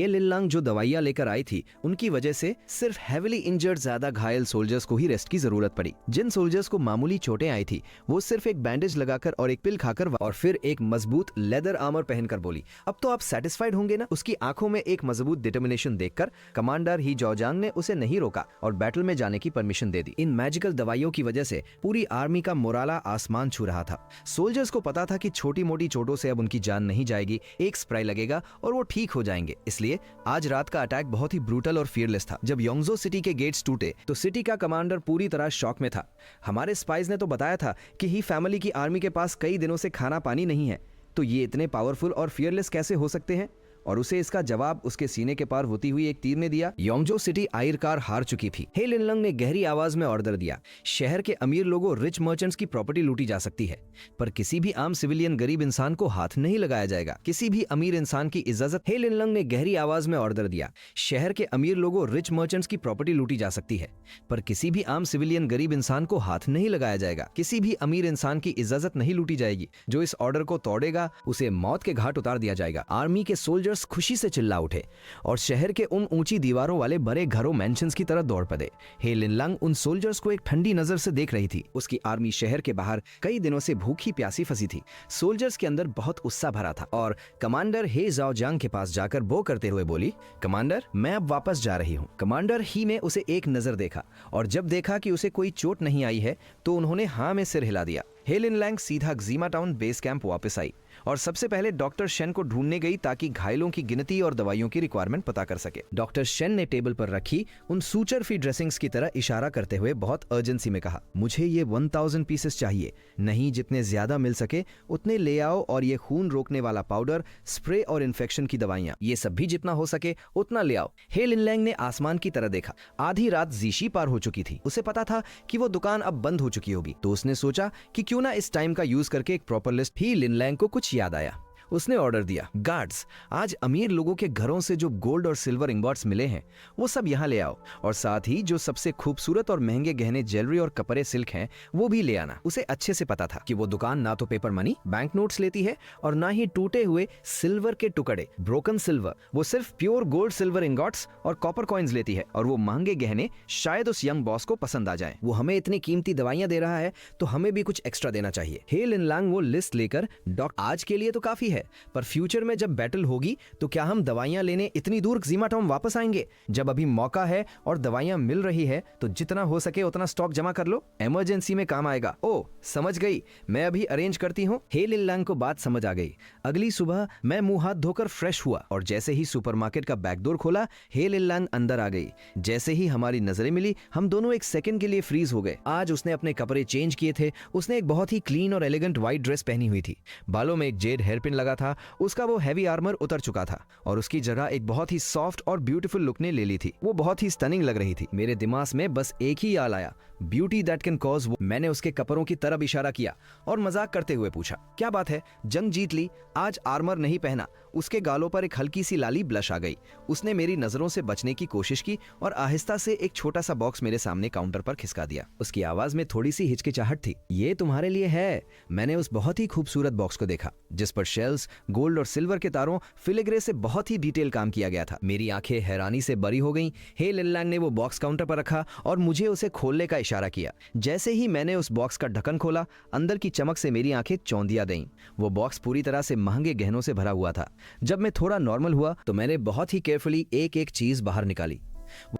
लिनलांग जो दवाइयां लेकर आई थी उनकी वजह से सिर्फ हेविली इंजर्ड ज्यादा घायल सोल्जर्स को ही रेस्ट की जरूरत पड़ी। जिन सोल्जर्स को मामूली चोटें आई थी वो सिर्फ एक बैंडेज लगाकर और एक पिल खाकर और फिर एक मजबूत लेदर आर्मर पहनकर बोली, अब तो आप सेटिस्फाइड होंगे ना। उसकी आंखों में एक मजबूत डिटर्मिनेशन देखकर कमांडर ही जाओजियांग ने उसे नहीं रोका और बैटल में जाने की परमिशन दे दी। इन मैजिकल दवाइयों की वजह से पूरी आर्मी का मोराला आसमान छू रहा था। सोल्जर्स को पता था कि छोटी मोटी चोटों से अब उनकी जान नहीं जाएगी, एक स्प्रे लगेगा और वो ठीक हो जाएंगे। इसलिए आज रात का अटैक बहुत ही ब्रूटल और फियरलेस था। जब योंगजो सिटी के गेट्स टूटे तो सिटी का कमांडर पूरी तरह शॉक में था। हमारे स्पाइस ने तो बताया था कि ही फैमिली की आर्मी के पास कई दिनों से खाना पानी नहीं है, तो ये इतने पावरफुल और फियरलेस कैसे हो सकते हैं। और उसे इसका जवाब उसके सीने के पार होती हुई एक तीर ने दिया। योंगजो सिटी आखिरकार हार चुकी थी। हे लिनलांग ने गहरी आवाज में ऑर्डर दिया, शहर के अमीर लोगों रिच मर्चेंट्स की प्रॉपर्टी लूटी जा सकती है, पर किसी भी आम सिविलियन गरीब इंसान को हाथ नहीं लगाया जाएगा। किसी भी अमीर इंसान की इजाजत। हे लिनलांग ने गहरी आवाज में ऑर्डर दिया, शहर के अमीर लोगों रिच मर्चेंट्स की प्रॉपर्टी लूटी जा सकती है, पर किसी भी आम सिविलियन गरीब इंसान को हाथ नहीं लगाया जाएगा। किसी भी अमीर इंसान की इजाजत नहीं लूटी जाएगी। जो इस ऑर्डर को तोड़ेगा उसे मौत के घाट उतार दिया जाएगा। आर्मी के सोल्जर्स खुशी से चिल्ला उठे और शहर के उन ऊंची दीवारों वाले बड़े घरों मेंशंस की तरफ दौड़ पड़े। हे लिनलांग उन सोल्जर्स को एक ठंडी नजर से देख रही थी। उसकी आर्मी शहर के बाहर कई दिनों से भूखी प्यासी फंसी थी। सोल्जर्स के अंदर बहुत उत्साह भरा था और कमांडर हे जाओजियांग के पास जाकर बो करते हुए बोली, कमांडर मैं अब वापस जा रही हूँ। कमांडर ही ने उसे एक नजर देखा और जब देखा कि उसे कोई चोट नहीं आई है तो उन्होंने हाँ में सिर हिला दिया। हे लिनलांग सीधा ग्जीमा टाउन बेस कैंप वापस आई और सबसे पहले डॉक्टर शेन को ढूंढने गई ताकि घायलों की गिनती और दवाइयों की रिक्वायरमेंट पता कर सके। डॉक्टर शेन ने टेबल पर रखी उन सूचर फ्री ड्रेसिंग्स की तरह इशारा करते हुए बहुत अर्जेंसी में कहा, मुझे ये 1000 पीसेस चाहिए। नहीं, जितने ज्यादा मिल सके उतने ले आओ। और ये खून रोकने वाला पाउडर, स्प्रे और इन्फेक्शन की दवाइयां, ये सब भी जितना हो सके उतना ले आओ। हे लिनलांग ने आसमान की तरह देखा। आधी रात जीशी पार हो चुकी थी। उसे पता था कि वो दुकान अब बंद हो चुकी होगी, तो उसने सोचा कि क्यों ना इस टाइम का यूज करके एक प्रॉपर लिस्ट। ही लिनलांग को कुछ याद आया। उसने ऑर्डर दिया, गार्ड्स आज अमीर लोगों के घरों से जो गोल्ड और सिल्वर इंगॉट्स मिले हैं वो सब यहाँ ले आओ, और साथ ही जो सबसे खूबसूरत और महंगे गहने, ज्वेलरी और कपड़े सिल्क हैं वो भी ले आना। उसे अच्छे से पता था कि वो दुकान ना तो पेपर मनी, बैंक नोट्स लेती है और ना ही टूटे हुए सिल्वर के टुकड़े, ब्रोकन सिल्वर। वो सिर्फ प्योर गोल्ड सिल्वर इंगॉट्स और कॉपर कॉइन्स लेती है, और वो महंगे गहने शायद उस यंग बॉस को पसंद आ जाए। वो हमें इतनी कीमती दवाइयां दे रहा है तो हमें भी कुछ एक्स्ट्रा देना चाहिए। हे लिनलांग वो लिस्ट लेकर, डॉक्टर आज के लिए तो काफी है, पर फ्यूचर में जब बैटल होगी तो क्या हम दवाइयां लेने इतनी दूर ग्जीमा टाउन वापस आएंगे? जब अभी मौका है और दवाइयां मिल रही है तो जितना हो सके उतना स्टॉक जमा कर लो, इमरजेंसी में काम आएगा। ओ समझ गई, मैं अभी अरेंज करती हूँ। हे लिनलांग को बात समझ आ गई। अगली सुबह मैं मुंह हाथ धोकर फ्रेश हुआ और जैसे ही सुपरमार्केट का बैकडोर खोला, हे लिनलांग अंदर आ गई। जैसे ही हमारी नजरें मिली हम दोनों एक सेकंड के लिए फ्रीज हो गए। आज उसने अपने कपड़े चेंज किए थे। उसने एक बहुत ही क्लीन और एलिगेंट व्हाइट ड्रेस पहनी हुई थी। बालों में एक जेड हेयरपिन लगा था। उसका वो हैवी आर्मर उतर चुका था और उसकी जगह एक बहुत ही सॉफ्ट और ब्यूटीफुल लुक ने ले ली थी। वो बहुत ही स्टनिंग लग रही थी। मेरे दिमाग में बस एक ही याद आया, ब्यूटी दैट कैन कॉज। मैंने उसके कपड़ों की तरफ इशारा किया और मजाक करते हुए पूछा, क्या बात है, जंग जीत ली, आज आर्मर नहीं पहना? उसके गालों पर एक हल्की सी लाली ब्लश आ गई। उसने मेरी नजरों से बचने की कोशिश की और आहिस्ता से एक छोटा सा बॉक्स मेरे सामने काउंटर पर खिसका दिया। उसकी आवाज में थोड़ी सी हिचकिचाहट थी। ये तुम्हारे लिए है। मैंने उस बहुत ही खूबसूरत बॉक्स को देखा जिस पर शेल्स, गोल्ड और सिल्वर के तारों, फिलिग्रे से बहुत ही डिटेल काम किया गया था। मेरी आंखें हैरानी से बड़ी हो गईं। हे लिनलैंग ने वो बॉक्स काउंटर पर रखा और मुझे उसे खोलने का इशारा किया। जैसे ही मैंने उस बॉक्स का ढक्कन खोला, अंदर की चमक से मेरी आंखें चौंधिया गईं। वो बॉक्स पूरी तरह से महंगे गहनों से भरा हुआ था। जब मैं थोड़ा नॉर्मल हुआ तो मैंने बहुत ही केयरफुली एक एक चीज बाहर निकाली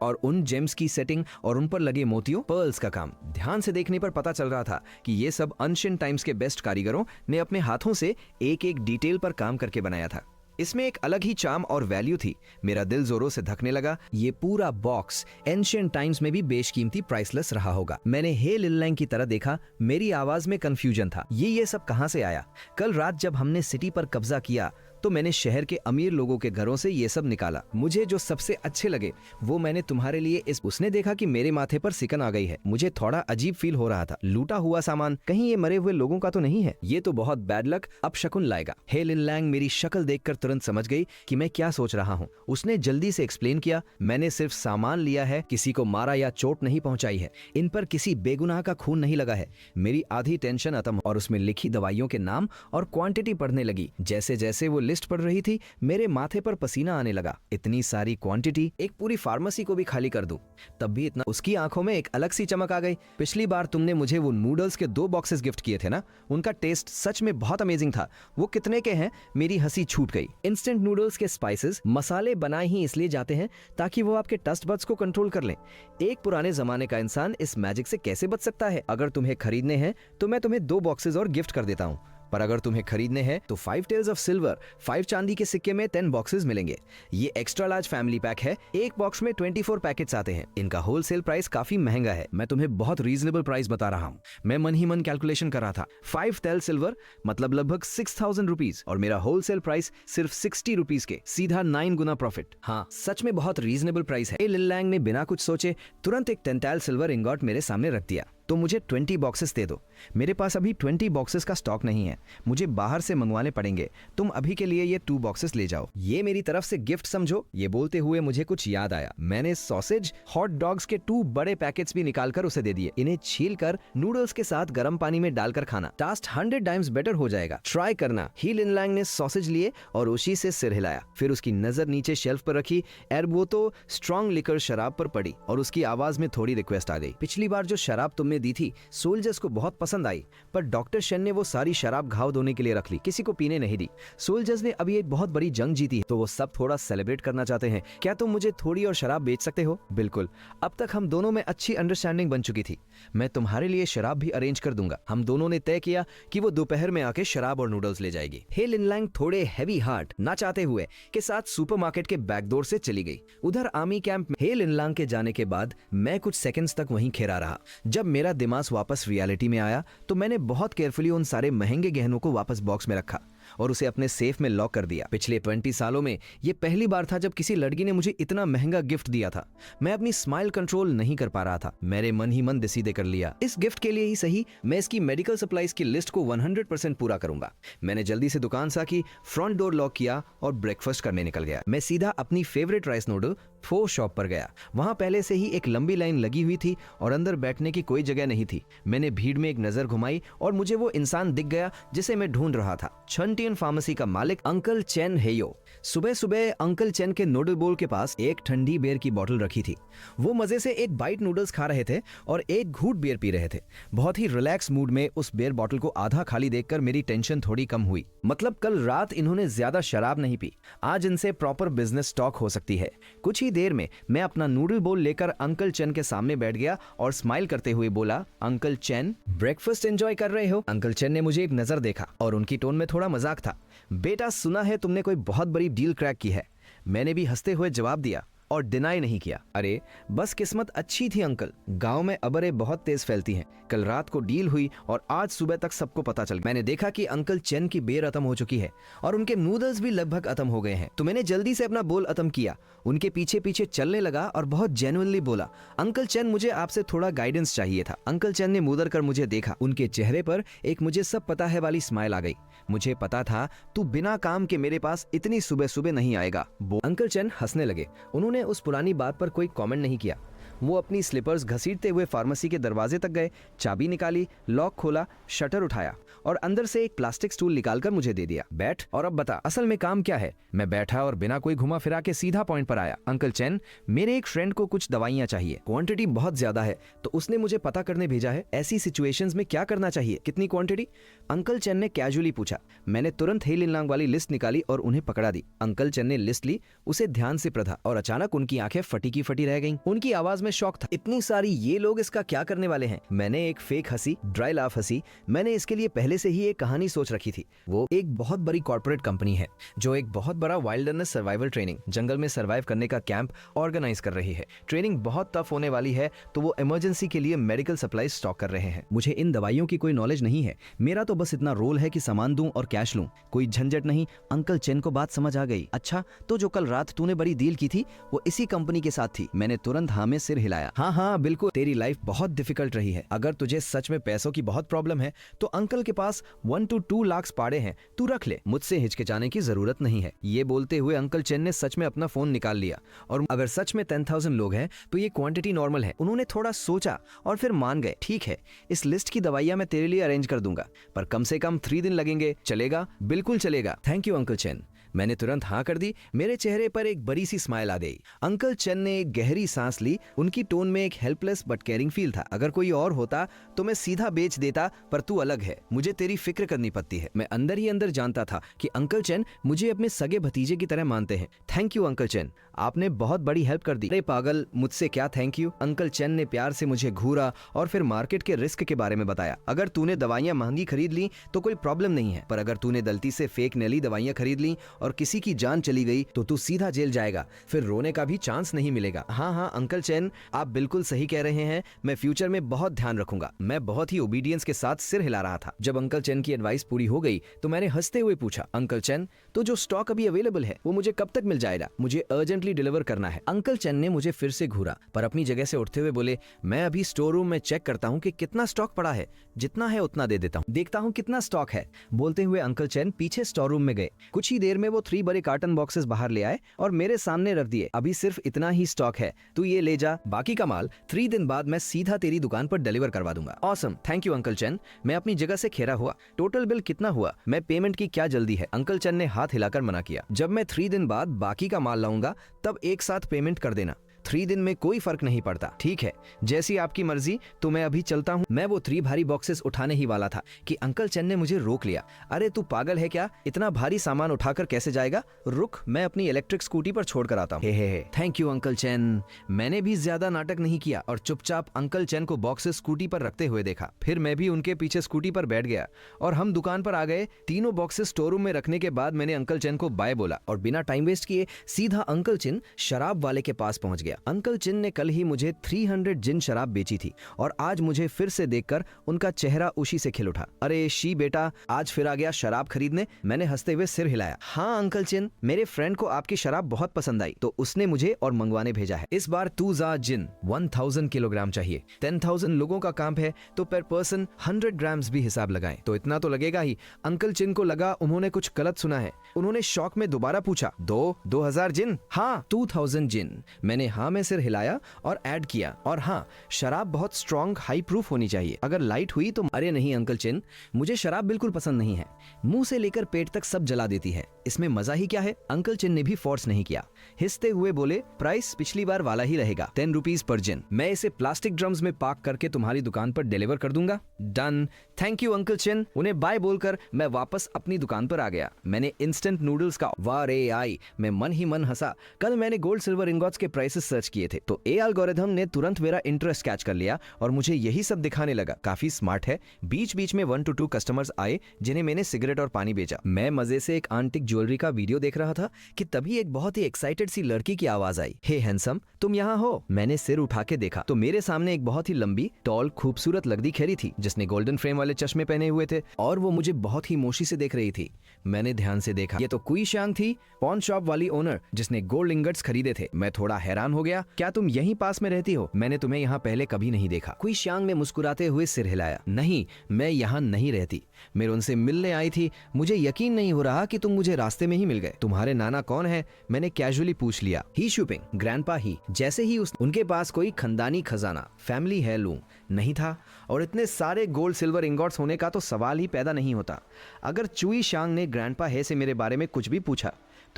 और उन जेम्स की सेटिंग और उन पर लगे मोतियों, पर्ल्स का काम। ध्यान से देखने पर पता चल रहा था कि ये सब एंशिएंट टाइम्स के बेस्ट कारीगरों ने अपने हाथों से एक एक डिटेल पर काम करके बनाया था। इसमें एक अलग ही चार्म और वैल्यू थी। मेरा दिल जोरों से धकने लगा। ये पूरा बॉक्स एंशिएंट टाइम्स में भी बेशकीमती, प्राइसलेस रहा होगा। मैंने हे लिनलैंग की तरह देखा। मेरी आवाज में कंफ्यूजन था। ये सब कहां से आया? कल रात जब हमने सिटी पर कब्जा किया तो मैंने शहर के अमीर लोगों के घरों से ये सब निकाला। मुझे जो सबसे अच्छे लगे वो मैंने तुम्हारे लिए उसने देखा कि मेरे माथे पर सिकन आ गई है। मुझे थोड़ा अजीब फील हो रहा था। लूटा हुआ सामान कहीं ये मरे हुए लोगों का तो नहीं है? ये तो बहुत बैड लक, अब शकुन लाएगा। हे लिनलैंग मेरी शक्ल देखकर तुरंत समझ गई कि मैं क्या सोच रहा हूँ। उसने जल्दी से एक्सप्लेन किया, मैंने सिर्फ सामान लिया है, किसी को मारा या चोट नहीं पहुंचाई है। इन पर किसी बेगुनाह का खून नहीं लगा है। मेरी आधी टेंशन खत्म और उसमें लिखी दवाइयों के नाम और क्वांटिटी पढ़ने लगी। जैसे जैसे वो लिस्ट पढ़ रही थी मेरे माथे पर पसीना आने लगा। इतनी सारी क्वांटिटी, एक पूरी फार्मेसी को भी खाली कर दूं, तब भी इतना। उसकी आंखों में एक अलग सी चमक आ गई। पिछली बार तुमने मुझे वो नूडल्स के 2 बॉक्सेस गिफ्ट किए थे ना, उनका टेस्ट सच में बहुत अमेजिंग था। वो कितने के हैं? मेरी हंसी छूट गई। इंस्टेंट नूडल्स के स्पाइसेस, मसाले बनाए ही इसलिए जाते हैं ताकि वो आपके टेस्ट बड्स को कंट्रोल कर लें। एक पुराने जमाने का इंसान इस मैजिक से कैसे बच सकता है? अगर तुम्हें खरीदने हैं तो मैं तुम्हें 2 बॉक्सेस और गिफ्ट कर देता हूँ, पर अगर तुम्हें खरीदने हैं तो 5 टेल्स ऑफ सिल्वर, 5 चांदी के सिक्के में 10 बॉक्सेस मिलेंगे। ये एक्स्ट्रा लार्ज फैमिली पैक है। एक बॉक्स में 24 पैकेट्स आते हैं। इनका होलसेल प्राइस काफी महंगा है। मैं तुम्हें बहुत रीजनेबल प्राइस बता रहा हूँ। मैं मन ही मन कैलकुलेशन कर रहा था। 5 टेल सिल्वर मतलब लगभग 6000 रुपीज और मेरा होलसेल प्राइस सिर्फ 60 रुपीज के, सीधा 9 गुना प्रॉफिट। हाँ, सच में बहुत रीजनेबल प्राइस है। लिनलैंग ने बिना कुछ सोचे तुरंत एक 10 टेल सिल्वर इंगॉट मेरे सामने रख दिया। तो मुझे 20 बॉक्सेस दे दो। मेरे पास अभी 20 बॉक्सेस का स्टॉक नहीं है, मुझे बाहर से मंगवाने पड़ेंगे। तुम अभी के लिए ये 2 बॉक्सेस ले जाओ। ये मेरी तरफ से गिफ्ट समझो। ये बोलते हुए मुझे कुछ याद आया। मैंने सॉसेज, हॉट डॉग्स के 2 बड़े पैकेट्स भी निकालकर उसे दे दिए। इन्हें छीलकर नूडल्स के साथ गर्म पानी में डालकर खाना। टास्ट 100 टाइम्स बेटर हो जाएगा। ट्राई करना। ही लिनलैंग ने सॉसेज लिए और उसी से सिर हिलाया। फिर उसकी नजर नीचे शेल्फ पर रखी। वो तो स्ट्रॉन्ग लिकर शराब पर पड़ी और उसकी आवाज में थोड़ी रिक्वेस्ट आ गई। पिछली बार जो शराब तुमने दी थी सोल्जर्स को बहुत पसंद आई, पर डॉक्टर शेन ने वो सारी शराब घाव धोने के लिए रख ली, किसी को पीने नहीं दी। सोल्जर्स ने अभी एक बहुत बड़ी जंग जीती है तो वो सब थोड़ा सेलिब्रेट करना चाहते हैं। क्या तुम मुझे थोड़ी और शराब बेच सकते हो? बिल्कुल। अब तक हम दोनों में अच्छी अंडरस्टैंडिंग बन चुकी थी। मैं तुम्हारे लिए शराब भी अरेंज कर दूंगा। हम दोनों ने तय किया कि वो दोपहर में आके शराब और नूडल्स ले जाएगी। हे लिनलैंग थोड़े हैवी हार्ट ना चाहते हुए के साथ सुपरमार्केट के बैकडोर से चली गई। उधर आर्मी कैंप में हे लिनलैंग के जाने के बाद मैं कुछ सेकंड्स तक वहीं खेरा रहा। जब मेरा दिमाग वापस रियलिटी में आया तो मैंने बहुत केयरफुली उन सारे महंगे गहनों को वापस बॉक्स में रखा और उसे अपने सेफ में लॉक कर दिया। पिछले 20 सालों में ये पहली बार था जब किसी लड़की ने मुझे इतना महंगा गिफ्ट दिया था। मैं अपनी स्माइल कंट्रोल नहीं कर पा रहा था। मेरे मन ही मन डिसीड कर लिया, इस गिफ्ट के लिए ही सही मैं इसकी मेडिकल सप्लाईज की लिस्ट को 100% पूरा करूंगा। मैंने जल्दी से दुकान से आके फ्रंट डोर लॉक किया और ब्रेकफास्ट करने निकल गया। मैं सीधा अपनी फेवरेट राइस नूडल फो शॉप पर गया। वहां पहले से ही एक लंबी लाइन लगी हुई थी और अंदर बैठने की कोई जगह नहीं थी। मैंने भीड़ में एक नजर घुमाई और मुझे वो इंसान दिख गया जिसे मैं ढूंढ रहा था। छनटियन फार्मेसी का मालिक अंकल चेन हेयो। सुबह सुबह अंकल चेन के नूडल बोल के पास एक ठंडी बियर की बोतल रखी थी। वो मजे से एक बाइट नूडल्स खा रहे थे और एक घूंट बियर पी रहे थे। बहुत ही रिलैक्स मूड में उस बियर बोतल को आधा खाली देखकर मेरी टेंशन थोड़ी कम हुई। मतलब कल रात इन्होंने ज्यादा शराब नहीं पी, आज इनसे प्रॉपर बिजनेस टॉक हो सकती है। कुछ ही देर में मैं अपना नूडल बोल लेकर अंकल चेन के सामने बैठ गया और स्माइल करते हुए बोला, अंकल चेन ब्रेकफास्ट एंजॉय कर रहे हो? अंकल चेन ने मुझे एक नजर देखा और उनकी टोन में थोड़ा मजाक था। बेटा सुना है तुमने कोई बहुत बड़ी डील क्रैक की है। मैंने भी हंसते हुए जवाब दिया, और डिनाई नहीं किया। अरे बस किस्मत अच्छी थी अंकल, गांव में अबरें बहुत तेज फैलती हैं। कल रात को डील हुई और आज सुबह तक सबको पता चल। मैंने देखा कि अंकल चेन की बेर खत्म हो चुकी है और उनके नूडल्स भी लगभग खत्म हो गए हैं। तो मैंने जल्दी से अपना बोल खत्म किया, उनके पीछे पीछे चलने लगा और बहुत जेन्युइनली बोला, अंकल चेन मुझे आपसे थोड़ा गाइडेंस चाहिए था। अंकल चेन ने मुदर कर मुझे देखा, उनके चेहरे पर एक मुझे सब पता है वाली स्माइल आ गई। मुझे पता था तू बिना काम के मेरे पास इतनी सुबह सुबह नहीं आएगा। अंकल चेन हंसने लगे। उन्होंने उस पुरानी बात पर कोई कमेंट नहीं किया। वो अपनी स्लीपर्स घसीटते हुए फार्मेसी के दरवाजे तक गए, चाबी निकाली, लॉक खोला, शटर उठाया और अंदर से एक प्लास्टिक स्टूल निकालकर मुझे दे दिया। बैठ और अब बता असल में काम क्या है। मैं बैठा और बिना कोई घुमा फिरा के सीधा पॉइंट पर आया। अंकल चेन, मेरे एक फ्रेंड को कुछ दवाइयाँ चाहिए, क्वांटिटी बहुत ज्यादा है, तो उसने मुझे पता करने भेजा है ऐसी सिचुएशंस में क्या करना चाहिए, कितनी क्वांटिटी। अंकल चेन ने कैजुअली पूछा। मैंने तुरंत हे लिनलांग वाली लिस्ट निकाली और उन्हें पकड़ा दी। अंकल चेन ने लिस्ट ली, उसे ध्यान से पढ़ा और अचानक उनकी आंखें फटी की फटी रह गईं। उनकी आवाज में शौक था। इतनी सारी, ये लोग इसका क्या करने वाले हैं। मैंने एक फेक हंसी, ड्राई लाफ हंसी। मैंने इसके लिए पहले से ही एक कहानी सोच रखी थी। वो एक बहुत बड़ी कॉर्पोरेट कंपनी है जो एक बहुत बड़ा वाइल्डरनेस सर्वाइवल ट्रेनिंग, जंगल में सर्वाइव करने का कैंप ऑर्गेनाइज कर रही है। ट्रेनिंग बहुत टफ होने वाली है, तो वो इमरजेंसी के लिए मेडिकल सप्लाई स्टॉक कर रहे हैं। मुझे इन दवाइयों की कोई नॉलेज नहीं है, मेरा तो बस इतना रोल है कि सामान दूं और कैश लूं, कोई झंझट नहीं। अंकल चेन को बात समझ आ गई। अच्छा, तो जो कल रात तूने बड़ी डील की थी वो इसी कंपनी के साथ थी। मैंने तुरंत हाँ में सिर हिलाया। हाँ बिल्कुल, तेरी लाइफ बहुत डिफिकल्ट रही है। अगर तुझे सच में पैसों की बहुत प्रॉब्लम है तो अंकल के पास 1 to 2 लाख पाड़े हैं, तू रख ले, मुझसे हिचकिचाने की जरूरत नहीं है। ये बोलते हुए अंकल चेन ने सच में अपना फोन निकाल लिया। और अगर सच में 10,000 लोग हैं तो ये क्वांटिटी नॉर्मल है। उन्होंने थोड़ा सोचा और फिर मान गए। ठीक है, इस लिस्ट की दवाइयां मैं तेरे लिए अरेंज कर दूंगा, पर कम से कम 3 दिन लगेंगे। चलेगा? बिल्कुल चलेगा। Thank you uncle Chen. मैंने तुरंत हाँ कर दी। मेरे चेहरे पर एक बड़ी सी स्माइल आ गई। अंकल चेन ने एक गहरी सांस ली। उनकी टोन में एक हेल्पलेस बट केयरिंग फील था। अगर कोई और होता तो मैं सीधा बेच देता, पर तू अलग है, मुझे तेरी फिक्र करनी पड़ती है। मैं अंदर ही अंदर जानता था कि अंकल चेन मुझे अपने सगे भतीजे की तरह मानते हैं। थैंक यू अंकल चेन, आपने बहुत बड़ी हेल्प कर दी। अरे पागल, मुझसे क्या थैंक यू। अंकल चेन ने प्यार से मुझे घूरा और फिर मार्केट के रिस्क के बारे में बताया। अगर तूने दवाइयां महंगी खरीद ली तो कोई प्रॉब्लम नहीं है, पर अगर तूने गलती से फेक नली दवाइयां खरीद ली और किसी की जान चली गई तो तू सीधा जेल जाएगा, फिर रोने का भी चांस नहीं मिलेगा। हाँ अंकल चेन, आप बिल्कुल सही कह रहे हैं, मैं फ्यूचर में बहुत ध्यान रखूंगा। मैं बहुत ही ओबीडियंस के साथ सिर हिला रहा था। जब अंकल चेन की एडवाइस पूरी हो गई तो मैंने हंसते हुए पूछा, अंकल चेन, तो जो स्टॉक अभी अवेलेबल है वो मुझे कब तक मिल जाएगा? मुझे अर्जेंटली डिलीवर करना है। अंकल चेन ने मुझे फिर से घूरा, पर अपनी जगह से उठते हुए बोले, मैं अभी स्टोर रूम में चेक करता हूँ कि कितना स्टॉक पड़ा है, जितना है उतना दे देता हूँ, देखता हूँ कितना स्टॉक है। बोलते हुए अंकल चेन पीछे स्टोर रूम में गए। कुछ ही देर में वो 3 बड़े कार्टन बॉक्सेस बाहर ले आए और मेरे सामने रख दिए। अभी सिर्फ इतना ही स्टॉक है, तू ये ले जा, बाकी का माल 3 दिन बाद मैं सीधा तेरी दुकान पर डिलीवर करवा दूंगा। Awesome, thank you uncle chain. मैं अपनी जगह से खेरा हुआ। टोटल बिल कितना हुआ? मैं पेमेंट की क्या जल्दी है? अंकल चेन ने हाथ हिलाकर मना किया। जब मैं 3 दिन बाद बाकी का माल लाऊंगा तब एक साथ पेमेंट कर देना। 3 दिन में कोई फर्क नहीं पड़ता। ठीक है, जैसी आपकी मर्जी, तो मैं अभी चलता हूँ। मैं वो 3 भारी बॉक्सेस उठाने ही वाला था कि अंकल चेन ने मुझे रोक लिया। अरे तू पागल है क्या? इतना भारी सामान उठाकर कैसे जाएगा? रुक, मैं अपनी इलेक्ट्रिक स्कूटी पर छोड़ कर आता हूँ। Hey. Thank you uncle Chen. मैंने भी ज्यादा नाटक नहीं किया और चुपचाप अंकल चेन को बॉक्सेस स्कूटी पर रखते हुए देखा। फिर मैं भी उनके पीछे स्कूटी पर बैठ गया और हम दुकान पर आ गए। तीनों बॉक्सेस स्टोर रूम में रखने के बाद मैंने अंकल चेन को बाय बोला और बिना टाइम वेस्ट किए सीधा अंकल चेन शराब वाले के पास पहुंच गया। अंकल चेन ने कल ही मुझे 300 जिन शराब बेची थी और आज मुझे फिर से देखकर उनका चेहरा उसी से खिल उठा। अरे शी बेटा, आज फिर आ गया शराब खरीदने? मैंने हंसते हुए सिर हिलाया। हाँ अंकल चेन, मेरे फ्रेंड को आपकी शराब बहुत पसंद आई तो उसने मुझे और मंगवाने भेजा है। इस बार तू जा जिन 1000 किलोग्राम चाहिए। 10,000 लोगों का काम है तो पर पर्सन 100 ग्राम्स भी हिसाब लगाएं तो इतना तो लगेगा ही। अंकल चेन को लगा उन्होंने कुछ गलत सुना है। उन्होंने शौक में दोबारा पूछा, 2000 जिन? हाँ 2000 जिन। मैंने हाँ में सिर हिलाया और ऐड किया। और हाँ, शराब बहुत स्ट्रॉन्ग हाई प्रूफ होनी चाहिए, अगर लाइट हुई तो। अरे नहीं अंकल चेन, मुझे शराब बिल्कुल पसंद नहीं है, मुंह से लेकर पेट तक सब जला देती है, इसमें मजा ही क्या है? अंकल चेन ने भी फोर्स नहीं किया, हिसते हुए बोले, प्राइस पिछली बार वाला ही रहेगा, 10 रुपीज पर जिन। मैं इसे प्लास्टिक ड्रम्स में पैक करके तुम्हारी दुकान पर डिलीवर कर दूंगा। Done. Thank you uncle chain. उन्हें बाय बोलकर मैं वापस अपनी दुकान पर आ गया। मैंने इंस्टेंट नूडल्स का वाह रे आई, मैं मन ही मन हंसा। कल मैंने गोल्ड सिल्वर इंगॉट्स के प्राइसेस सर्च किए थे, तो ए एल्गोरिथम ने तुरंत मेरा इंटरेस्ट कैच कर लिया और मुझे यही सब दिखाने लगा। काफी स्मार्ट है। बीच बीच में 1 to 2 कस्टमर्स आए जिन्हें मैंने सिगरेट और पानी बेचा। मैं मजे से एक आंटिक ज्वेलरी का वीडियो देख रहा था कि तभी एक बहुत ही एक्साइटेड सी लड़की की आवाज आई, हे हैंडसम, तुम यहाँ हो? मैंने सिर उठा के देखा तो मेरे सामने एक बहुत ही लंबी, टॉल, खूबसूरत लगदी खैरी थी जिसने गोल्डन फ्रेम वाले चश्मे पहने हुए थे और वो मुझे बहुत ही मोशी से देख रही थी। मैंने ध्यान से देखा, ये तो कुई शांग थी, पॉन शॉप वाली ओनर जिसने गोल्ड इंगट्स खरीदे थे। मैं थोड़ा हैरान हो गया, क्या तुम यहीं पास में रहती हो? मैंने तुम्हें यहाँ पहले कभी नहीं देखा। कुई शांग ने मुस्कुराते हुए सिर हिलाया, नहीं, मैं यहाँ नहीं रहती, मैं उनसे मिलने आई थी। मुझे यकीन नहीं हो रहा कि तुम मुझे रास्ते में ही मिल गए। तुम्हारे नाना कौन है? मैंने कैजुअली पूछ लिया। ही शुपिंग, ग्रैंडपा ही। जैसे ही उनके पास कोई खानदानी खजाना, फैमिली हेirloom नहीं था और इतने सारे गोल्ड सिल्वर इंगॉट्स होने का तो सवाल ही पैदा नहीं होता। अगर चुई शांग ने ग्रैंडपा है से मेरे बारे में कुछ भी पूछा,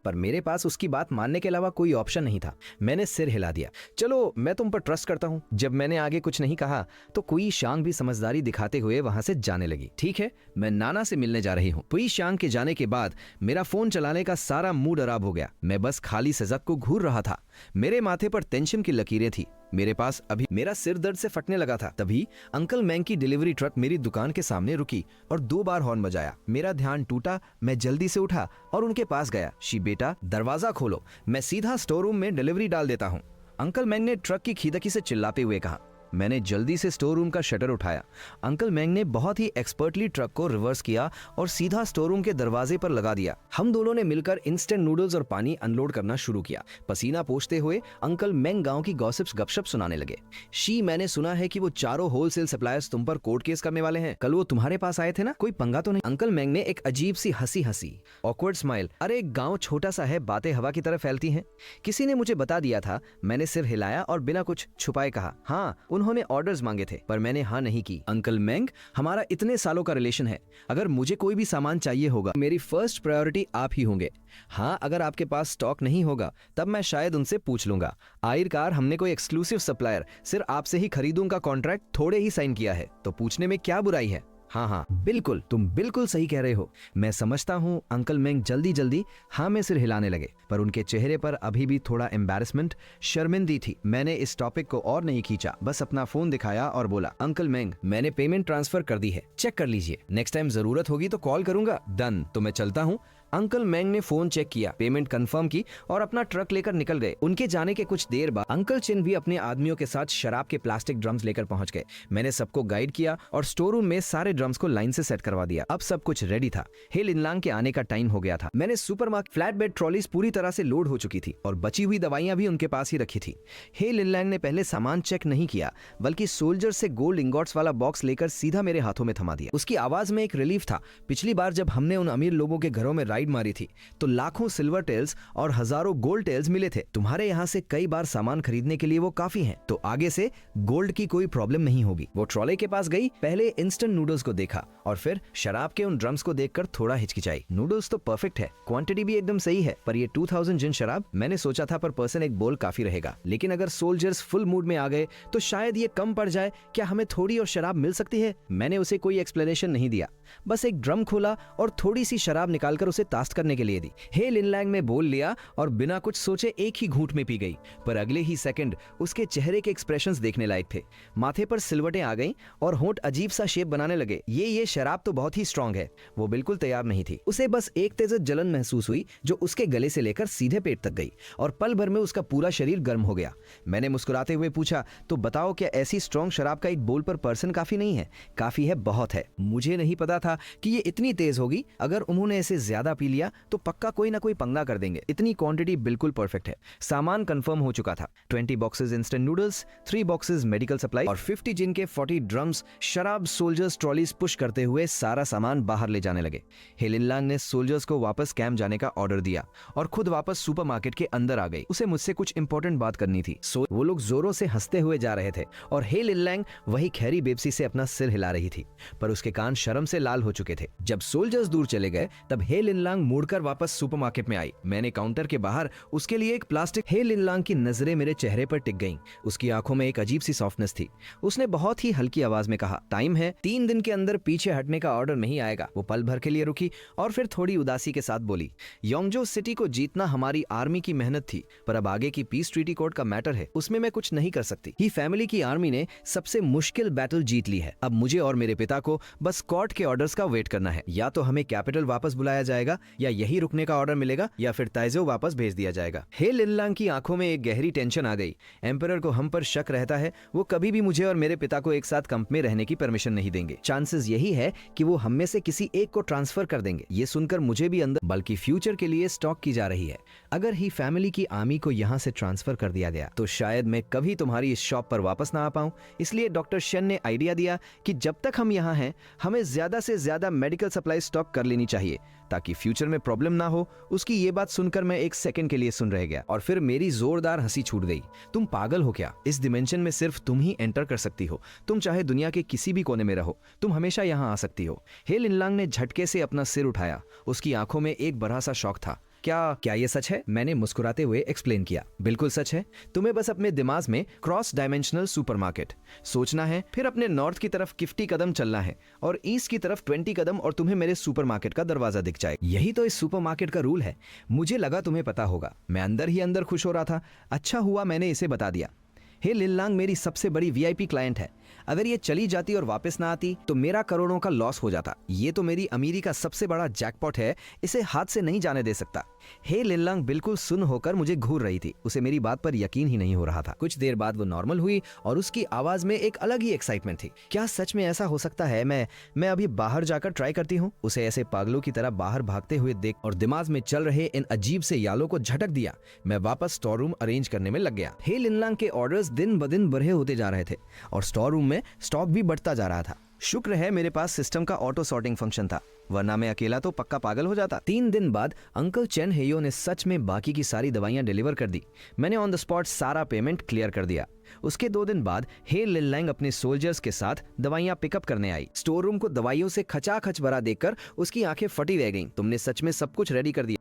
पर मेरे पास उसकी बात मानने के अलावा कोई ऑप्शन नहीं था। मैंने सिर हिला दिया, चलो मैं तुम पर ट्रस्ट करता हूँ। जब मैंने आगे कुछ नहीं कहा तो कुई शांग भी समझदारी दिखाते हुए वहां से जाने लगी। ठीक है, मैं नाना से मिलने जा रही हूँ। कुई शांग के जाने के बाद मेरा फोन चलाने का सारा मूड खराब हो गया। मैं बस खाली सजक को घूर रहा था। मेरे माथे पर टेंशन की लकीरें थी। मेरे पास अभी मेरा सिर दर्द से फटने लगा था। तभी अंकल मैंग की डिलीवरी ट्रक मेरी दुकान के सामने रुकी और 2 बार हॉर्न बजाया। मेरा ध्यान टूटा, मैं जल्दी से उठा और उनके पास गया। शी बेटा, दरवाजा खोलो, मैं सीधा स्टोर रूम में डिलीवरी डाल देता हूँ, अंकल मैंग ने ट्रक की खिड़की से चिल्लाते हुए कहा। मैंने जल्दी से स्टोर रूम का शटर उठाया। अंकल मैंग ने बहुत ही एक्सपर्टली ट्रक को रिवर्स किया और सीधा स्टोर रूम के दरवाजे पर लगा दिया। हम दोनों ने मिलकर इंस्टेंट नूडल्स और पानी अनलोड करना शुरू किया। पसीना पोंछते हुए अंकल मैंग गांव की गॉसिप्स गपशप सुनाने लगे। शी, मैंने सुना है कि वो चारों होलसेल सप्लायर्स तुम पर कोर्ट केस करने वाले हैं। कल वो तुम्हारे पास आए थे ना, कोई पंगा तो नहीं? अंकल मैंग ने एक अजीब सी हंसी ऑकवर्ड स्माइल। अरे गाँव छोटा सा है, बातें हवा की तरह फैलती हैं। किसी ने मुझे बता दिया था। मैंने सिर हिलाया और बिना कुछ छुपाए कहा, हाँ, उन्होंने ऑर्डर्स मांगे थे पर मैंने हाँ नहीं की। अंकल मैंग, हमारा इतने सालों का रिलेशन है, अगर मुझे कोई भी सामान चाहिए होगा मेरी फर्स्ट प्रायोरिटी आप ही होंगे। हाँ, अगर आपके पास स्टॉक नहीं होगा तब मैं शायद उनसे पूछ लूंगा। आखिरकार हमने कोई एक्सक्लूसिव सप्लायर सिर्फ आपसे ही खरीदूंगा कॉन्ट्रैक्ट थोड़े ही साइन किया है, तो पूछने में क्या बुराई है? हाँ, बिल्कुल, तुम बिल्कुल सही कह रहे हो, मैं समझता हूँ। अंकल मैंग जल्दी हाँ में सिर हिलाने लगे, पर उनके चेहरे पर अभी भी थोड़ा एम्बैरेसमेंट, शर्मिंदी थी। मैंने इस टॉपिक को और नहीं खींचा, बस अपना फोन दिखाया और बोला, अंकल मैंग, मैंने पेमेंट ट्रांसफर कर दी है, चेक कर लीजिए, नेक्स्ट टाइम जरूरत होगी तो कॉल करूंगा। डन, तो मैं चलता हूँ। अंकल मैंग ने फोन चेक किया, पेमेंट कंफर्म की और अपना ट्रक लेकर निकल गए। उनके जाने के कुछ देर बाद अंकल चिन भी अपने आदमियों के साथ शराब के प्लास्टिक ड्रम्स लेकर पहुंच गए। मैंने सबको गाइड किया और स्टोर रूम में सारे ड्रम्स को लाइन से सेट करवा दिया। अब सब कुछ रेडी था। हे लिनलांग के आने का टाइम हो गया था। मैंने सुपरमार्केट फ्लैट बेड ट्रॉलीज पूरी तरह से लोड हो चुकी थी और बची हुई दवाइयां भी उनके पास ही रखी थी। हे लिनलांग ने पहले सामान चेक नहीं किया, बल्कि सोल्जर से गोल्ड इंगॉट्स वाला बॉक्स लेकर सीधा मेरे हाथों में थमा दिया। उसकी आवाज में एक रिलीफ था। पिछली बार जब हमने उन अमीर लोगों के घरों में राइड मारी थी तो लाखों सिल्वर टेल्स और हजारों गोल्ड टेल्स मिले थे। तुम्हारे यहाँ से कई बार सामान खरीदने के लिए वो काफी हैं, तो आगे से गोल्ड की कोई प्रॉब्लम नहीं होगी। वो ट्रॉले के पास गई, पहले इंस्टेंट नूडल्स को देखा और फिर शराब के उन ड्रम्स को देखकर थोड़ा हिचकिचाई। नूडल्स तो परफेक्ट है, क्वांटिटी भी एकदम सही है, पर ये 2000 जिन शराब, मैंने सोचा था पर पर्सन एक बोल काफी रहेगा, लेकिन अगर सोल्जर्स फुल मूड में आ गए तो शायद ये कम पड़ जाए। क्या हमें थोड़ी और शराब मिल सकती है? मैंने उसे कोई एक्सप्लेनेशन नहीं दिया, बस एक ड्रम खोला और थोड़ी सी शराब निकालकर उसे टास्ट करने के लिए दी। हे लिनलैंग में बोल लिया और बिना कुछ सोचे एक ही घूंट में पी गई, पर अगले ही सेकंड उसके चेहरे के एक्सप्रेशंस देखने लायक थे। माथे पर सिलवटें आ गईं और होंठ अजीब सा शेप बनाने लगे। ये शराब तो बहुत ही स्ट्रांग है। वो बिल्कुल तैयार नहीं थी। उसे बस एक तेज जलन महसूस हुई जो उसके गले से लेकर सीधे पेट तक गई और पल भर में उसका पूरा शरीर गर्म हो गया। मैंने मुस्कुराते हुए पूछा, तो बताओ, क्या ऐसी स्ट्रांग शराब का एक बोल पर पर्सन काफी नहीं है? काफी है, बहुत है। मुझे नहीं पता था कि ये इतनी तेज होगी। अगर उन्होंने इसे ज्यादा पी लिया तो पक्का कोई ना कोई पंगा कर देंगे। इतनी क्वांटिटी बिल्कुल परफेक्ट है। सामान कंफर्म हो चुका था। 20 boxes instant noodles, 3 boxes medical supply और 50 जिन के 40 ड्रम्स शराब। सोल्जर्स ट्रॉलीज पुश करते हुए सारा सामान बाहर ले जाने लगे। हे लिनलांग ने सोल्जर्स को वापस कैंप जाने का ऑर्डर दिया और खुद वापस सुपरमार्केट के अंदर आ गई। उसे मुझसे कुछ इंपॉर्टेंट बात करनी थी। वो लोग जोरों से हंसते हुए जा रहे थे और हे लिनलांग वही खैरी बेबसी से अपना सिर हिला रही थी, पर उसके कान शर्म से लाल हो चुके थे। जब सोल्जर्स दूर चले गए तब हे लिनलांग लिनलांग मुड़कर वापस सुपरमार्केट में आई। मैंने काउंटर के बाहर उसके लिए एक प्लास्टिक। हे लिनलांग की नजरें मेरे चेहरे पर टिक गईं। उसकी आंखों में एक अजीब सी सॉफ्टनेस थी। उसने बहुत ही हल्की आवाज में कहा, टाइम है, 3 दिन के अंदर पीछे हटने का ऑर्डर नहीं आएगा। वो पल भर के लिए रुकी और फिर थोड़ी उदासी के साथ बोली, योंगजो सिटी को जीतना हमारी आर्मी की मेहनत थी, पर अब आगे की पीस ट्रीटी कोड का मैटर है, उसमें मैं कुछ नहीं कर सकती। ही फैमिली की आर्मी ने सबसे मुश्किल बैटल जीत ली है। अब मुझे और मेरे पिता को बस कोर्ट के ऑर्डर्स का वेट करना है। या तो हमें कैपिटल वापस बुलाया जाएगा, या यही रुकने का ऑर्डर मिलेगा, या फिर ताइजो वापस भेज दिया जाएगा। हे लिनलांग की आंखों में एक गहरी टेंशन आ गई। एम्परर को हम पर शक रहता है। वो कभी भी मुझे और मेरे पिता को एक साथ कंप में रहने की परमिशन नहीं देंगे। चांसेस यही है कि वो हम में से किसी एक को ट्रांसफर कर देंगे। ये सुनकर मुझे भी अंदर, बल्कि फ्यूचर के लिए स्टॉक की जा रही है। अगर ही फैमिली की आर्मी को यहाँ से ट्रांसफर कर दिया गया तो शायद मैं कभी तुम्हारी इस शॉप पर वापस ना आ पाऊं। इसलिए डॉक्टर शेन ने आइडिया दिया कि जब तक हम यहाँ हैं हमें ज्यादा से ज्यादा मेडिकल सप्लाई स्टॉक कर लेनी चाहिए ताकि फ्यूचर में प्रॉब्लम ना हो। उसकी ये बात सुनकर मैं एक सेकंड के लिए सुन रह गया और फिर मेरी जोरदार हंसी छूट गई। तुम पागल हो क्या? इस डिमेंशन में सिर्फ तुम ही एंटर कर सकती हो। तुम चाहे दुनिया के किसी भी कोने में रहो, तुम हमेशा यहाँ आ सकती हो। हे लिनलांग ने झटके से अपना सिर उठाया। उसकी आंखों में एक बड़ा सा शौक था। क्या ये सच है? मैंने मुस्कुराते हुए एक्सप्लेन किया। बिल्कुल सच है। तुम्हें बस अपने दिमाग में क्रॉस डायमेंशनल सुपरमार्केट सोचना है, फिर अपने नॉर्थ की तरफ 50 कदम चलना है और ईस्ट की तरफ 20 कदम और तुम्हें मेरे सुपरमार्केट का दरवाजा दिख जाएगा। यही तो इस सुपरमार्केट का रूल है। मुझे लगा तुम्हें पता होगा। मैं अंदर ही अंदर खुश हो रहा था। अच्छा हुआ मैंने इसे बता दिया। हे लिनलांग मेरी सबसे बड़ी वीआईपी क्लाइंट है। अगर ये चली जाती और वापस ना आती तो मेरा करोड़ों का लॉस हो जाता। ये तो मेरी अमीरी का सबसे बड़ा जैकपॉट है। इसे हाथ से नहीं जाने दे सकता। हे लिनलांग बिल्कुल सुन्न होकर मुझे घूर रही थी। उसे मेरी बात पर यकीन ही नहीं हो रहा था। कुछ देर बाद वो नॉर्मल हुई और उसकी आवाज में एक अलग ही एक्साइटमेंट थी। क्या सच में ऐसा हो सकता है? मैं अभी बाहर जाकर ट्राई करती हूँ। उसे ऐसे पागलों की तरह बाहर भागते हुए देख और दिमाग में चल रहे इन अजीब से यालों को झटक दिया। मैं वापस स्टोर रूम अरेंज करने में लग गया। हे लिनलांग के ऑर्डर्स दिन ब दिन बढ़े होते जा रहे थे और स्टोर रूम में स्टॉक भी बढ़ता जा रहा था। शुक्र है मेरे पास सिस्टम का ऑटो सॉर्टिंग फंक्शन था, वरना मैं अकेला तो पक्का पागल हो जाता। 3 दिन बाद अंकल चेन हेयो ने सच में बाकी की सारी दवाइयां डिलीवर कर दी। मैंने ऑन द स्पॉट सारा पेमेंट क्लियर कर दिया। उसके 2 दिन बाद हे लिनलांग अपने सोल्जर्स के साथ दवाइयां पिकअप करने आई। स्टोर रूम को दवाइयों से खचाखच भरा देखकर उसकी आंखें फटी रह गईं। तुमने सच में सब कुछ रेडी कर दिया?